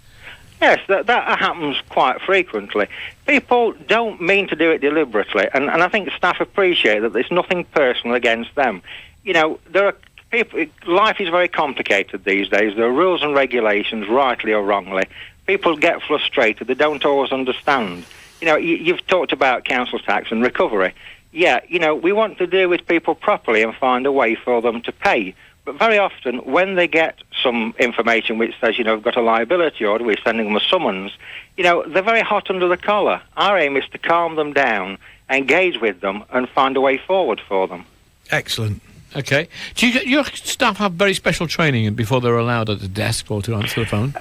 S4: Yes, that happens quite frequently. People don't mean to do it deliberately, and I think staff appreciate that there's nothing personal against them. You know, there are people. Life is very complicated these days. There are rules and regulations, rightly or wrongly. People get frustrated. They don't always understand. You know, you've talked about council tax and recovery. Yeah, you know, we want to deal with people properly and find a way for them to pay. But very often, when they get some information which says, you know, we've got a liability order, we're sending them a summons, you know, they're very hot under the collar. Our aim is to calm them down, engage with them, and find a way forward for them.
S7: Excellent.
S3: Okay. Do your staff have very special training before they're allowed at the desk or to answer the phone?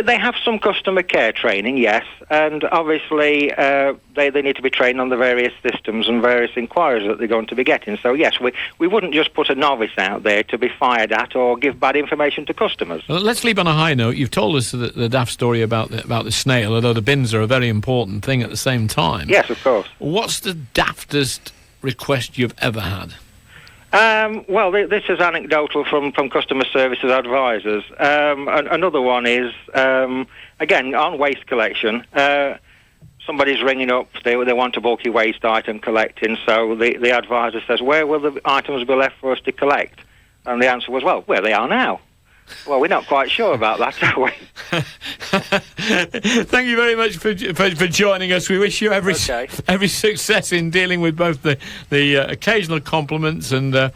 S4: They have some customer care training, yes, and obviously they need to be trained on the various systems and various inquiries that they're going to be getting. So yes, we wouldn't just put a novice out there to be fired at or give bad information to customers.
S3: Well, let's leave on a high note. You've told us the daft story about the snail, although the bins are a very important thing at the same time.
S4: Yes, of course.
S3: What's the daftest request you've ever had?
S4: Well, this is anecdotal from customer services advisors. Another one is, again, on waste collection. Somebody's ringing up, they want a bulky waste item collecting, so the advisor says, where will the items be left for us to collect? And the answer was, well, where they are now. Well, we're not quite sure about that, are we?
S3: Thank you very much for joining us. We wish you every success in dealing with both the occasional compliments and the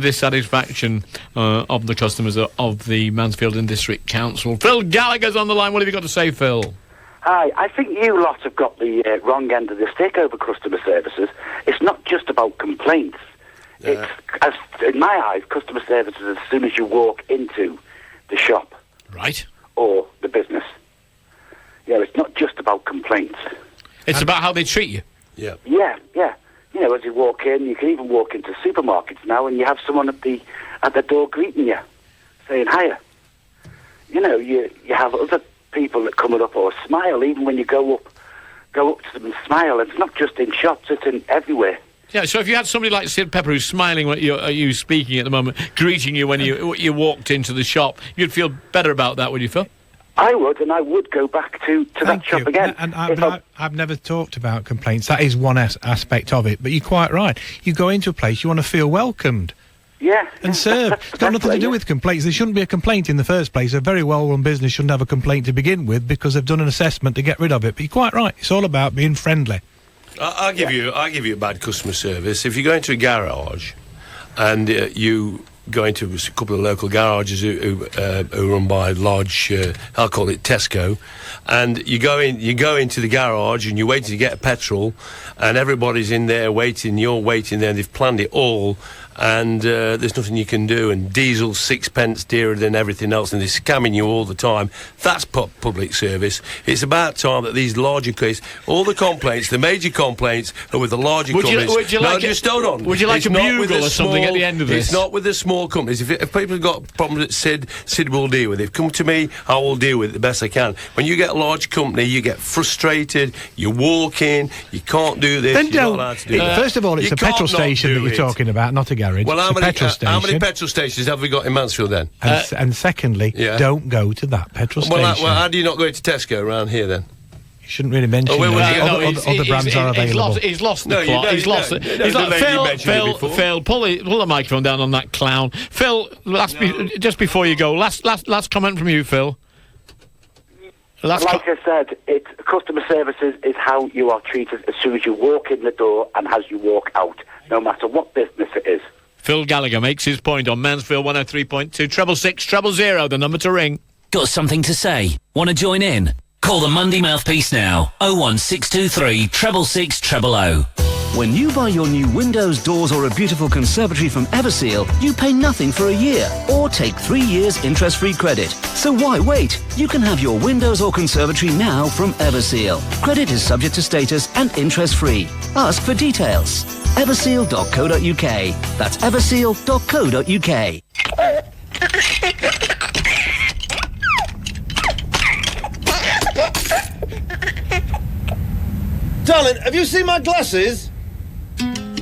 S3: dissatisfaction of the customers of the Mansfield and District Council. Phil Gallagher's on the line. What have you got to say, Phil?
S5: Hi, I think you lot have got the wrong end of the stick over customer services. It's not just about complaints. It's, in my eyes, customer services as soon as you walk into the shop.
S3: Right.
S5: Or the business. Yeah, it's not just about complaints.
S3: It's about how they treat you.
S5: Yeah. Yeah. You know, as you walk in, you can even walk into supermarkets now and you have someone at the door greeting you, saying hiya. You know, you have other people that come up or smile even when you go up to them and smile. It's not just in shops, it's in everywhere.
S3: Yeah, so if you had somebody like Sid Pepper who's smiling at you speaking at the moment, greeting you when you walked into the shop, you'd feel better about that, would you, Phil?
S5: I would, and I would go back to that shop again.
S7: And I've never talked about complaints. That is one aspect of it, but you're quite right. You go into a place, you want to feel welcomed.
S5: Yeah.
S7: And served. It's got nothing to do with complaints. There shouldn't be a complaint in the first place. A very well-run business shouldn't have a complaint to begin with because they've done an assessment to get rid of it. But you're quite right. It's all about being friendly.
S6: I'll give you a bad customer service. If you go into a garage and you go into a couple of local garages who run by large, I'll call it Tesco, and you go into the garage and you're waiting to get petrol, and everybody's in there waiting, you're waiting there, and they've planned it all, and there's nothing you can do, and diesel's 6p dearer than everything else, and they're scamming you all the time. That's public service. It's about time that these larger cases, all the complaints, the major complaints, are with the larger companies.
S3: Would you like
S6: just hold on.
S3: Would you like a bugle or something at the end of this?
S6: It's not with the small companies. If people have got problems that Sid will deal with it. Come to me, I will deal with it the best I can. When you get a large company, you get frustrated, you walk in, you can't do this, you're not allowed to do that.
S7: First of all, it's a petrol station that you're talking about, not a garage.
S6: Well, how many petrol stations have we got in Mansfield then?
S7: And secondly, don't go to that petrol station.
S6: Well, how do you not go to Tesco around here then?
S7: shouldn't really mention
S3: Other
S7: brands are available.
S3: He's lost the plot. He's lost it. Phil, pull the microphone down on that clown. Phil, just before you go, last comment from you, Phil.
S5: Like I said, customer service is how you are treated as soon as you walk in the door and as you walk out, no matter what business it is.
S3: Phil Gallagher makes his point on Mansfield 103.2 666 000, the number to ring.
S2: Got something to say? Want to join in? Call the Monday Mouthpiece now. 01623 666 000.
S23: When you buy your new windows, doors or a beautiful conservatory from Everseal, you pay nothing for a year or take 3 years interest-free credit. So why wait? You can have your windows or conservatory now from Everseal. Credit is subject to status and interest-free. Ask for details. Everseal.co.uk. That's everseal.co.uk.
S8: Darling, have you seen my glasses?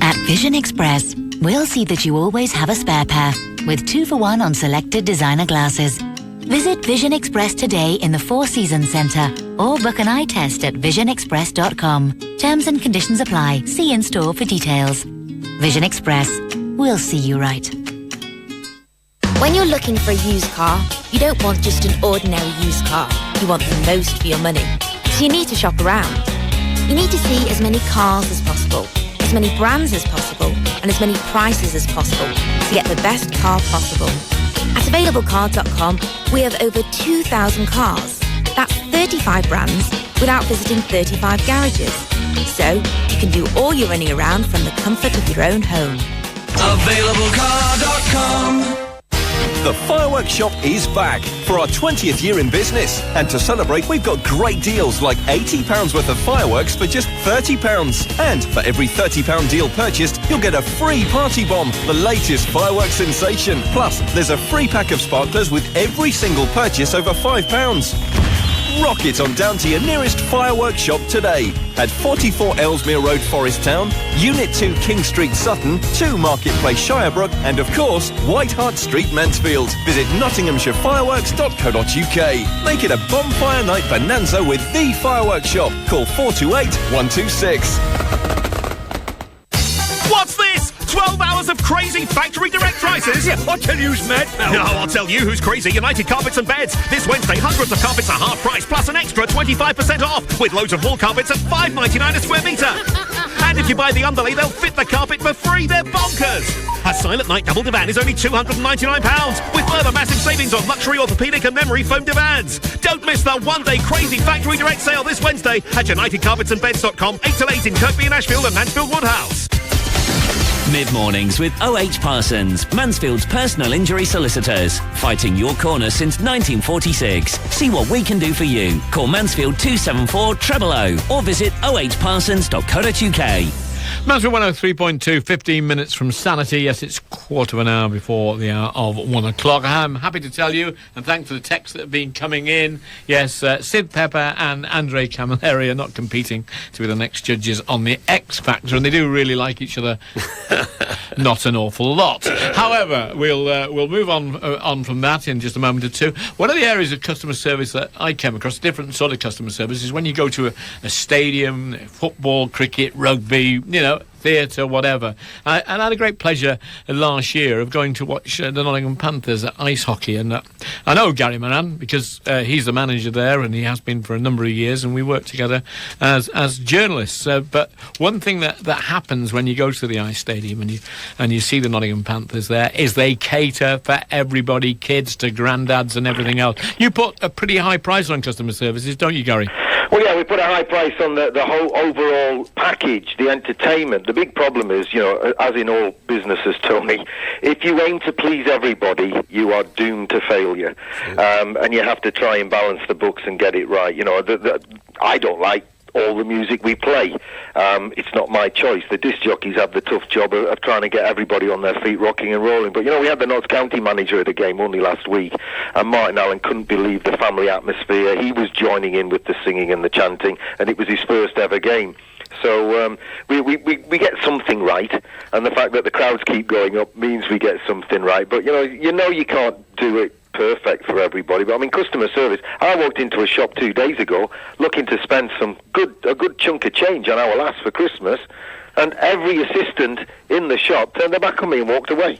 S9: At Vision Express, we'll see that you always have a spare pair, with 2 for 1 on selected designer glasses. Visit Vision Express today in the Four Seasons Centre, or book an eye test at visionexpress.com. Terms and conditions apply. See in store for details. Vision Express. We'll see you right.
S10: When you're looking for a used car, you don't want just an ordinary used car. You want the most for your money. So you need to shop around. You need to see as many cars as possible, as many brands as possible, and as many prices as possible to get the best car possible. At AvailableCar.com, we have over 2,000 cars. That's 35 brands without visiting 35 garages. So you can do all your running around from the comfort of your own home.
S11: AvailableCar.com. The Fireworks Shop is back for our 20th year in business. And to celebrate, we've got great deals like £80 worth of fireworks for just £30. And for every £30 deal purchased, you'll get a free party bomb, the latest fireworks sensation. Plus, there's a free pack of sparklers with every single purchase over £5. Rock it on down to your nearest fireworks shop today at 44 Ellesmere Road, Forest Town, Unit 2 King Street, Sutton, 2 Marketplace, Shirebrook, and of course, White Hart Street, Mansfield. Visit nottinghamshirefireworks.co.uk. Make it a bonfire night bonanza with the Fireworks Shop. Call 428 126.
S18: What's this? 12 hours of crazy factory direct prices?
S15: Yeah, I tell you who's mad, pal.
S18: No, I'll tell you who's crazy. United Carpets and Beds. This Wednesday, hundreds of carpets are half price, plus an extra 25% off, with loads of wall carpets at $5.99 a square metre. And if you buy the underlay, they'll fit the carpet for free. They're bonkers. A Silent Night double divan is only £299, with further massive savings on luxury, orthopaedic and memory foam divans. Don't miss the one-day crazy factory direct sale this Wednesday at UnitedCarpetsandBeds.com, 8 till 8 in Kirkby and Ashfield and Mansfield Woodhouse.
S2: Mid-mornings with OH Parsons, Mansfield's personal injury solicitors. Fighting your corner since 1946. See what we can do for you. Call Mansfield 274 000 or visit ohparsons.co.uk.
S3: Mansfield 103.2, 15 minutes from Sanity. Yes, it's quarter of an hour before the hour of 1 o'clock. I'm happy to tell you, and thanks for the texts that have been coming in. Yes, Sid Pepper and Andre Camilleri are not competing to be the next judges on the X Factor, and they do really like each other. Not an awful lot. However, we'll move on from that in just a moment or two. One of the areas of customer service that I came across, a different sort of customer service, is when you go to a stadium, football, cricket, rugby, theatre, whatever. And I had a great pleasure last year of going to watch the Nottingham Panthers at ice hockey. And I know Gary Moran because he's the manager there, and he has been for a number of years, and we work together as journalists. But one thing that happens when you go to the ice stadium and you see the Nottingham Panthers there is they cater for everybody, kids to granddads and everything else. You put a pretty high price on customer services, don't you, Gary?
S12: Well, yeah, we put a high price on the whole overall package, the entertainment. The big problem is, as in all businesses, Tony, if you aim to please everybody, you are doomed to failure. And you have to try and balance the books and get it right. I don't like all the music we play. It's not my choice. The disc jockeys have the tough job of trying to get everybody on their feet rocking and rolling. But, we had the Notts County manager at a game only last week, and Martin Allen couldn't believe the family atmosphere. He was joining in with the singing and the chanting, and it was his first ever game. So we get something right, and the fact that the crowds keep going up means we get something right. But, you can't do it perfect for everybody. But I mean, customer service. I walked into a shop 2 days ago looking to spend a good chunk of change on our last for Christmas, and every assistant in the shop turned their back on me and walked away.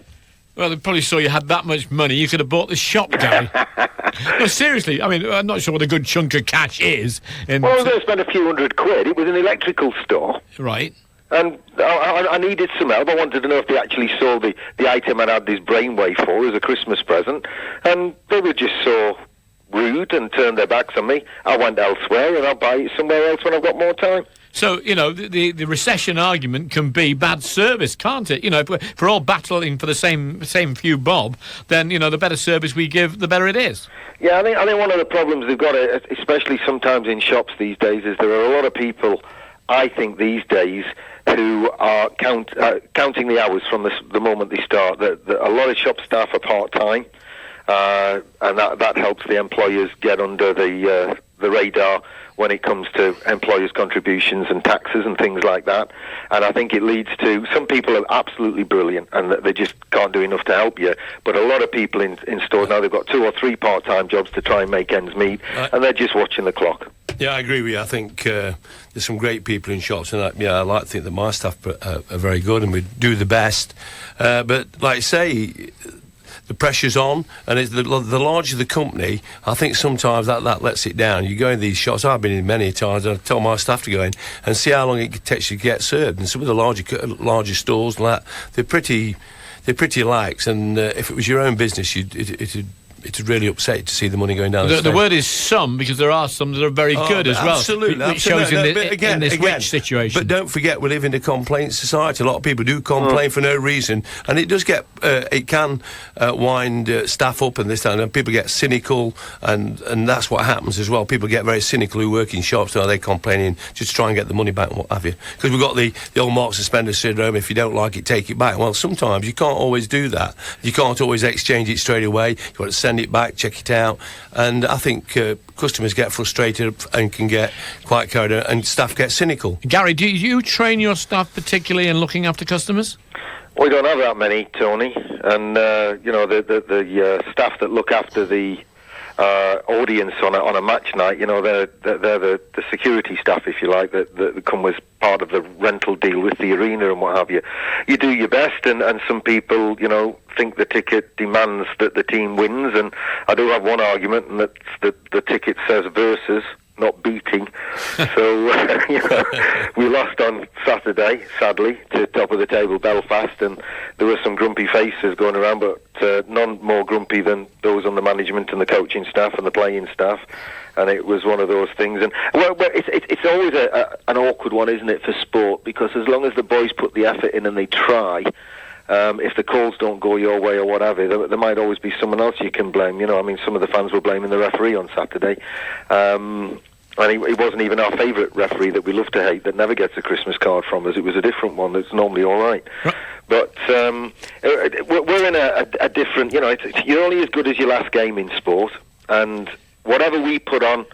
S3: Well, they probably saw you had that much money. You could have bought the shop, Gary. No, seriously. I mean, I'm not sure what a good chunk of cash is.
S12: Well, I was going to spend a few £100. It was an electrical store.
S3: Right.
S12: And I needed some help. I wanted to know if they actually saw the item I had this brainwave for as a Christmas present. And they were just so rude and turned their backs on me. I went elsewhere, and I'll buy it somewhere else when I've got more time.
S3: So, you know, the recession argument can be bad service, can't it? You know, if we're all battling for the same few bob, then, you know, the better service we give, the better it is.
S12: Yeah, I think one of the problems they've got, especially sometimes in shops these days, is there are a lot of people, I think, these days who are counting the hours from the moment they start. A lot of shop staff are part-time, and that helps the employers get under the radar when it comes to employers' contributions and taxes and things like that. And I think it leads to, some people are absolutely brilliant and they just can't do enough to help you. But a lot of people in stores now, they've got 2 or 3 part-time jobs to try and make ends meet, and they're just watching the clock.
S6: Yeah, I agree with you. I think there's some great people in shops, and I like to think that my staff are very good and we do the best. But like I say, the pressure's on, and the larger the company, I think sometimes that lets it down. You go in these shops, I've been in many times, I tell my staff to go in and see how long it takes you to get served. And some of the larger stores and that, they're pretty lax, and if it was your own business, it'd really upset you to see the money going down
S3: the word is some, because there are some that are very good as well.
S6: Absolutely.
S3: Which shows in this rich situation.
S6: But don't forget, we live in a complaint society. A lot of people do complain for no reason, and it does get, it can wind staff up and this time, and people get cynical, and that's what happens as well. People get very cynical who work in shops, and they're complaining just to try and get the money back and what have you. Because we've got the old Marks and Spencer syndrome, if you don't like it, take it back. Well, sometimes you can't always do that. You can't always exchange it straight away. You've got to send it back, check it out, and I think customers get frustrated and can get quite carried away, and staff get cynical.
S3: Gary, do you train your staff particularly in looking after customers?
S12: We don't have that many, Tony, and you know, the staff that look after the audience on a match night, you know, they're the security staff, if you like, that come as part of the rental deal with the arena and what have you. You do your best, and some people, you know, think the ticket demands that the team wins, and I do have one argument, and that's the ticket says versus, not beating. So, you know, we lost on Saturday, sadly, to top of the table Belfast, and there were some grumpy faces going around, but none more grumpy than those on the management and the coaching staff and the playing staff. And it was one of those things. And well it's always an awkward one, isn't it, for sport? Because as long as the boys put the effort in and they try, if the calls don't go your way or whatever, there might always be someone else you can blame. You know, I mean, some of the fans were blaming the referee on Saturday. And he wasn't even our favourite referee that we love to hate, that never gets a Christmas card from us. It was a different one that's normally all right. But we're in a different, you know, you're only as good as your last game in sport. And whatever we put on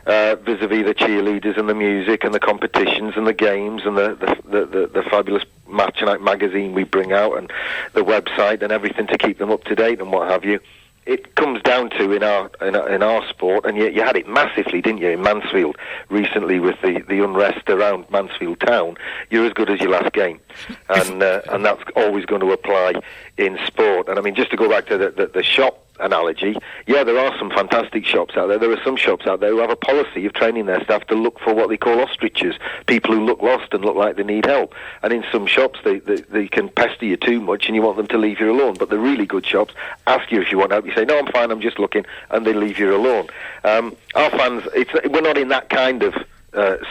S12: vis-a-vis the cheerleaders and the music and the competitions and the games and the fabulous Match Night magazine we bring out and the website and everything to keep them up to date and what have you, it comes down to in our sport, and you had it massively, didn't you, in Mansfield recently with the unrest around Mansfield town. You're as good as your last game, and that's always going to apply in sport. And I mean, just to go back to the shop analogy, yeah, there are some fantastic shops out there. There are some shops out there who have a policy of training their staff to look for what they call ostriches, people who look lost and look like they need help. And in some shops, they can pester you too much and you want them to leave you alone. But the really good shops ask you if you want help. You say, no, I'm fine, I'm just looking, and they leave you alone. Our fans, we're not in that kind of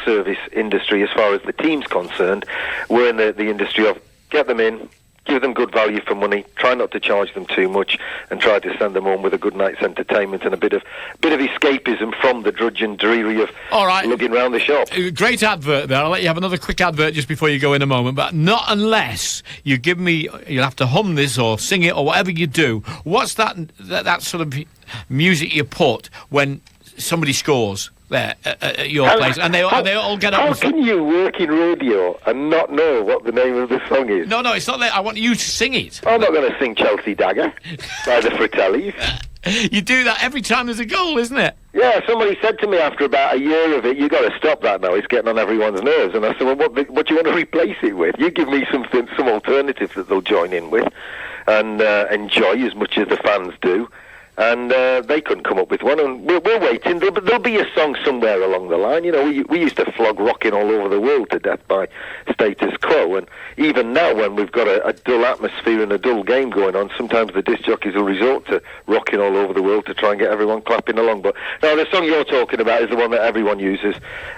S12: service industry as far as the team's concerned. We're in the industry of get them in, give them good value for money, try not to charge them too much, and try to send them home with a good night's entertainment and a bit of escapism from the drudge and dreary of looking around the shop.
S3: Great advert there. I'll let you have another quick advert just before you go in a moment, but not unless you give me, you'll have to hum this or sing it or whatever you do. What's that sort of music you put when somebody scores there at your place, and they all get up.
S12: How can you work in radio and not know what the name of the song is?
S3: No, it's not that. I want you to sing it.
S12: I'm not going to sing Chelsea Dagger by the Fratellis.
S3: You do that every time there's a goal, isn't it?
S12: Yeah, somebody said to me after about a year of it, you got to stop that now, it's getting on everyone's nerves. And I said, well, what do you want to replace it with? You give me some alternative that they'll join in with and enjoy as much as the fans do. And they couldn't come up with one, and we're waiting. There'll be a song somewhere along the line. You know, we used to flog Rocking All Over the World to death by Status Quo, and even now when we've got a dull atmosphere and a dull game going on, sometimes the disc jockeys will resort to Rocking All Over the World to try and get everyone clapping along. But no, the song you're talking about is the one that everyone uses.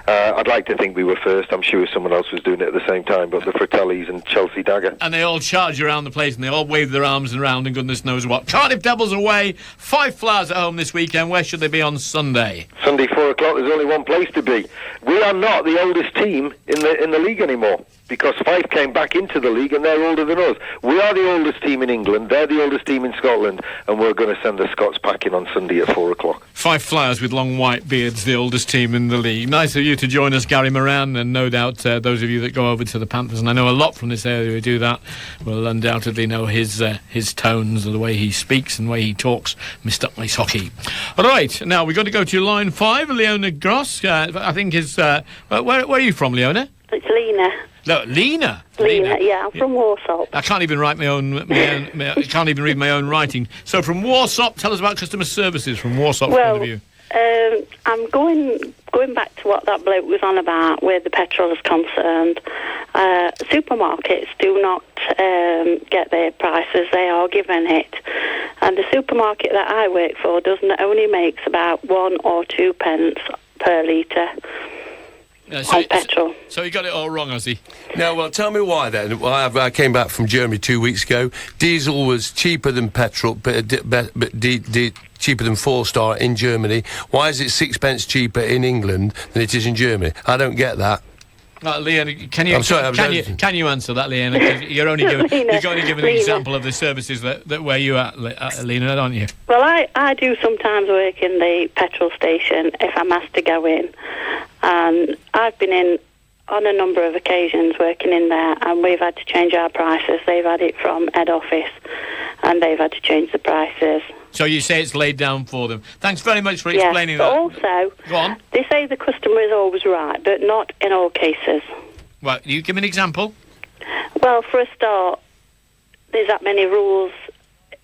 S12: I'd like to think we were first. I'm sure someone else was doing it at the same time, but the Fratellis and Chelsea Dagger.
S3: And they all charge around the place, and they all wave their arms around, and goodness knows what. Cardiff Devils away. 5 Flowers at home this weekend. Where should they be on Sunday?
S12: Sunday, 4 o'clock. There's only one place to be. We are not the oldest team in the league anymore, because Fife came back into the league and they're older than us. We are the oldest team in England. They're the oldest team in Scotland, and we're going to send the Scots packing on Sunday at 4 o'clock.
S3: 5 Flowers with long white beards, the oldest team in the league. Nice of you to join us, Gary Moran, and no doubt those of you that go over to the Panthers, and I know a lot from this area who do that, will undoubtedly know his tones and the way he speaks and the way he talks, Mr. Ice Hockey. Right, now we've got to go to line 5, Leona Gross, I think is... where are you from, Leona?
S13: It's Lena.
S3: No, Lena.
S13: Lena, yeah, I'm from Warsaw.
S3: I can't even write I can't even read my own writing. So from Warsaw, tell us about customer services from Warsaw's point of view.
S13: I'm going back to what that bloke was on about, where the petrol is concerned. Supermarkets do not get their prices; they are given it. And the supermarket that I work for only makes about 1 or 2 pence per litre. On petrol.
S3: So he got it all wrong, has he?
S6: No, well, tell me why then. Well, I came back from Germany 2 weeks ago. Diesel was cheaper than petrol, but cheaper than 4-star in Germany. Why is it 6 pence cheaper in England than it is in Germany? I don't get that.
S3: Leona, can you answer that, Leona? 'Cause you're only giving an example of the services that where you at, Leona, aren't you?
S13: Well, I do sometimes work in the petrol station if I'm asked to go in, and I've been in on a number of occasions working in there, and we've had to change our prices. They've had it from head office, and they've had to change the prices.
S3: So you say it's laid down for them. Thanks very much for explaining that.
S13: But also,
S3: go on.
S13: They say the customer is always right, but not in all cases.
S3: Well, you give me an example.
S13: Well, for a start, there's that many rules.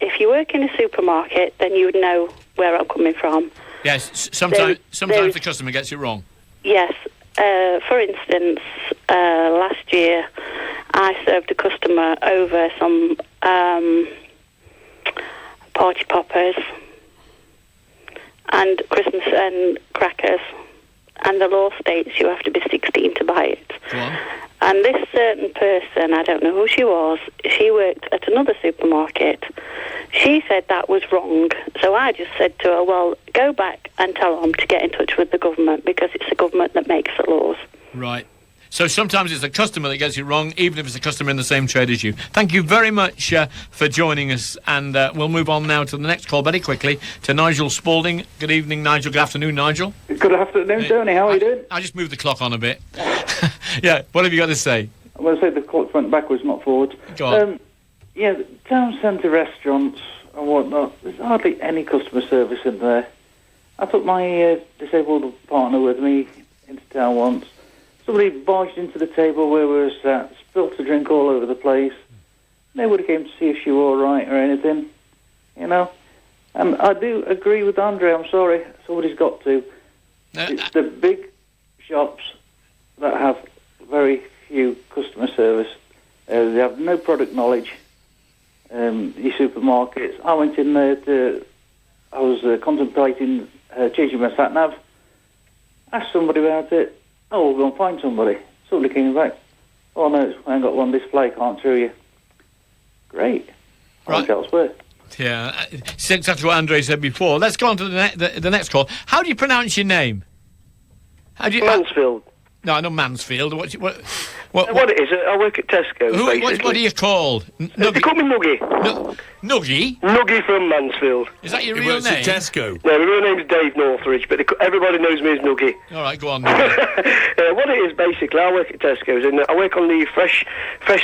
S13: If you work in a supermarket, then you would know where I'm coming from.
S3: Yes, sometimes the customer gets it wrong.
S13: Yes. For instance, last year, I served a customer over some... party poppers and Christmas and crackers, and the law states you have to be 16 to buy it. And this certain person, I don't know who she was, she worked at another supermarket. She said that was wrong, so I just said to her, well, go back and tell them to get in touch with the government, because it's the government that makes the laws. Right.
S3: So sometimes it's the customer that gets it wrong, even if it's a customer in the same trade as you. Thank you very much for joining us, and we'll move on now to the next call very quickly, to Nigel Spalding. Good evening, Nigel. Good afternoon, Nigel.
S14: Good afternoon, Tony. How are you doing?
S3: I just moved the clock on a bit. Yeah, what have you got to say?
S14: I'm going to say the clock went backwards, not forwards.
S3: Go on.
S14: Yeah, town centre restaurants and whatnot, there's hardly any customer service in there. I took my disabled partner with me into town once. Somebody barged into the table where we were sat, spilt a drink all over the place. Nobody came to see if she was all right or anything, you know. And I do agree with Andre, I'm sorry, somebody's got to. It's the big shops that have very few customer service. They have no product knowledge. Your supermarkets. I went in there I was contemplating changing my sat-nav. Asked somebody about it. Oh, we'll go and find somebody. Somebody came back. Oh, no, I ain't got one display, can't show you. Great. Right. Elsewhere.
S3: Yeah, it's exactly what Andre said before. Let's go on to the next call. How do you pronounce your name?
S16: Mansfield.
S3: No, I know Mansfield. What
S16: it is, I work at Tesco.
S3: What are you called?
S16: They call me Muggy.
S3: Nuggie?
S16: Nuggie from Mansfield.
S3: Is that your
S6: It
S3: real
S6: works at
S3: name?
S6: Tesco.
S16: No, my real name's Dave Northridge, but everybody knows me as Nuggie.
S3: All right, go on.
S16: What it is, basically, I work at Tesco's, and I work on the fresh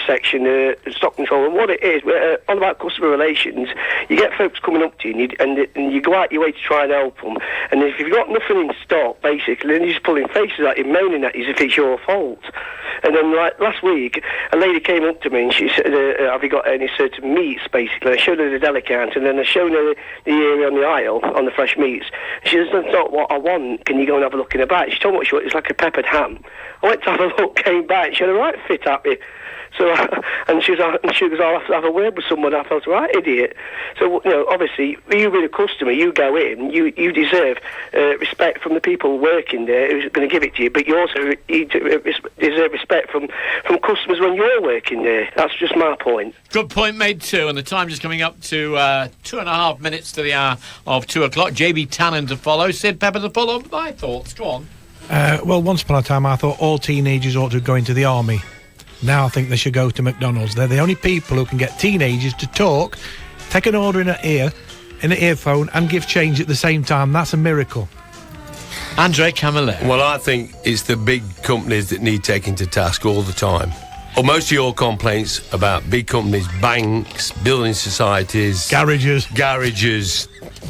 S16: section, stock control, and what it is, we're on about customer relations, you get folks coming up to you, and you go out your way to try and help them, and if you've got nothing in stock, basically, then you're just pulling faces at you, moaning at you as if it's your fault. And then, like, last week, a lady came up to me, and she said, have you got any certain meats, basically? I showed her the deli count, and then I showed her the area on the aisle, on the fresh meats. She says, that's not what I want. Can you go and have a look in the back? She told me what she wanted. It's like a peppered ham. I went to have a look, came back, she had a right fit at me. So, and she goes, I'll have to have a word with someone. I felt, right, idiot. So, obviously, you being a customer, you go in, you deserve respect from the people working there who's going to give it to you, but you also deserve respect from customers when you're working there. That's just my point.
S3: Good point made too, and the time just coming up to 2.5 minutes to the hour of 2 o'clock. JB Tannen to follow, Sid Pepper to follow. My thoughts, go on.
S7: Well, once upon a time I thought all teenagers ought to go into the army. Now I think they should go to McDonald's. They're the only people who can get teenagers to talk, take an order in an earphone, and give change at the same time. That's a miracle.
S3: Andre Camilleri.
S6: Well, I think it's the big companies that need taking to task all the time. Well, most of your complaints about big companies, banks, building societies,
S7: garages,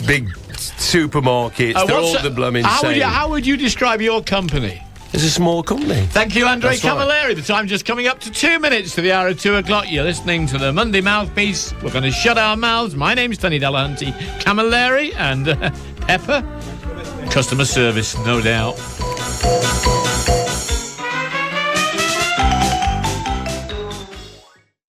S6: big supermarkets, they're all the blooming same.
S3: How would you describe your company?
S6: It's a small company.
S3: Thank you, Andre
S6: That's right.
S3: Camilleri. The time just coming up to 2 minutes to the hour of 2 o'clock. You're listening to the Monday Mouthpiece. We're going to shut our mouths. My name's Tony Delahunty. Camilleri and Pepper. Customer service, no doubt.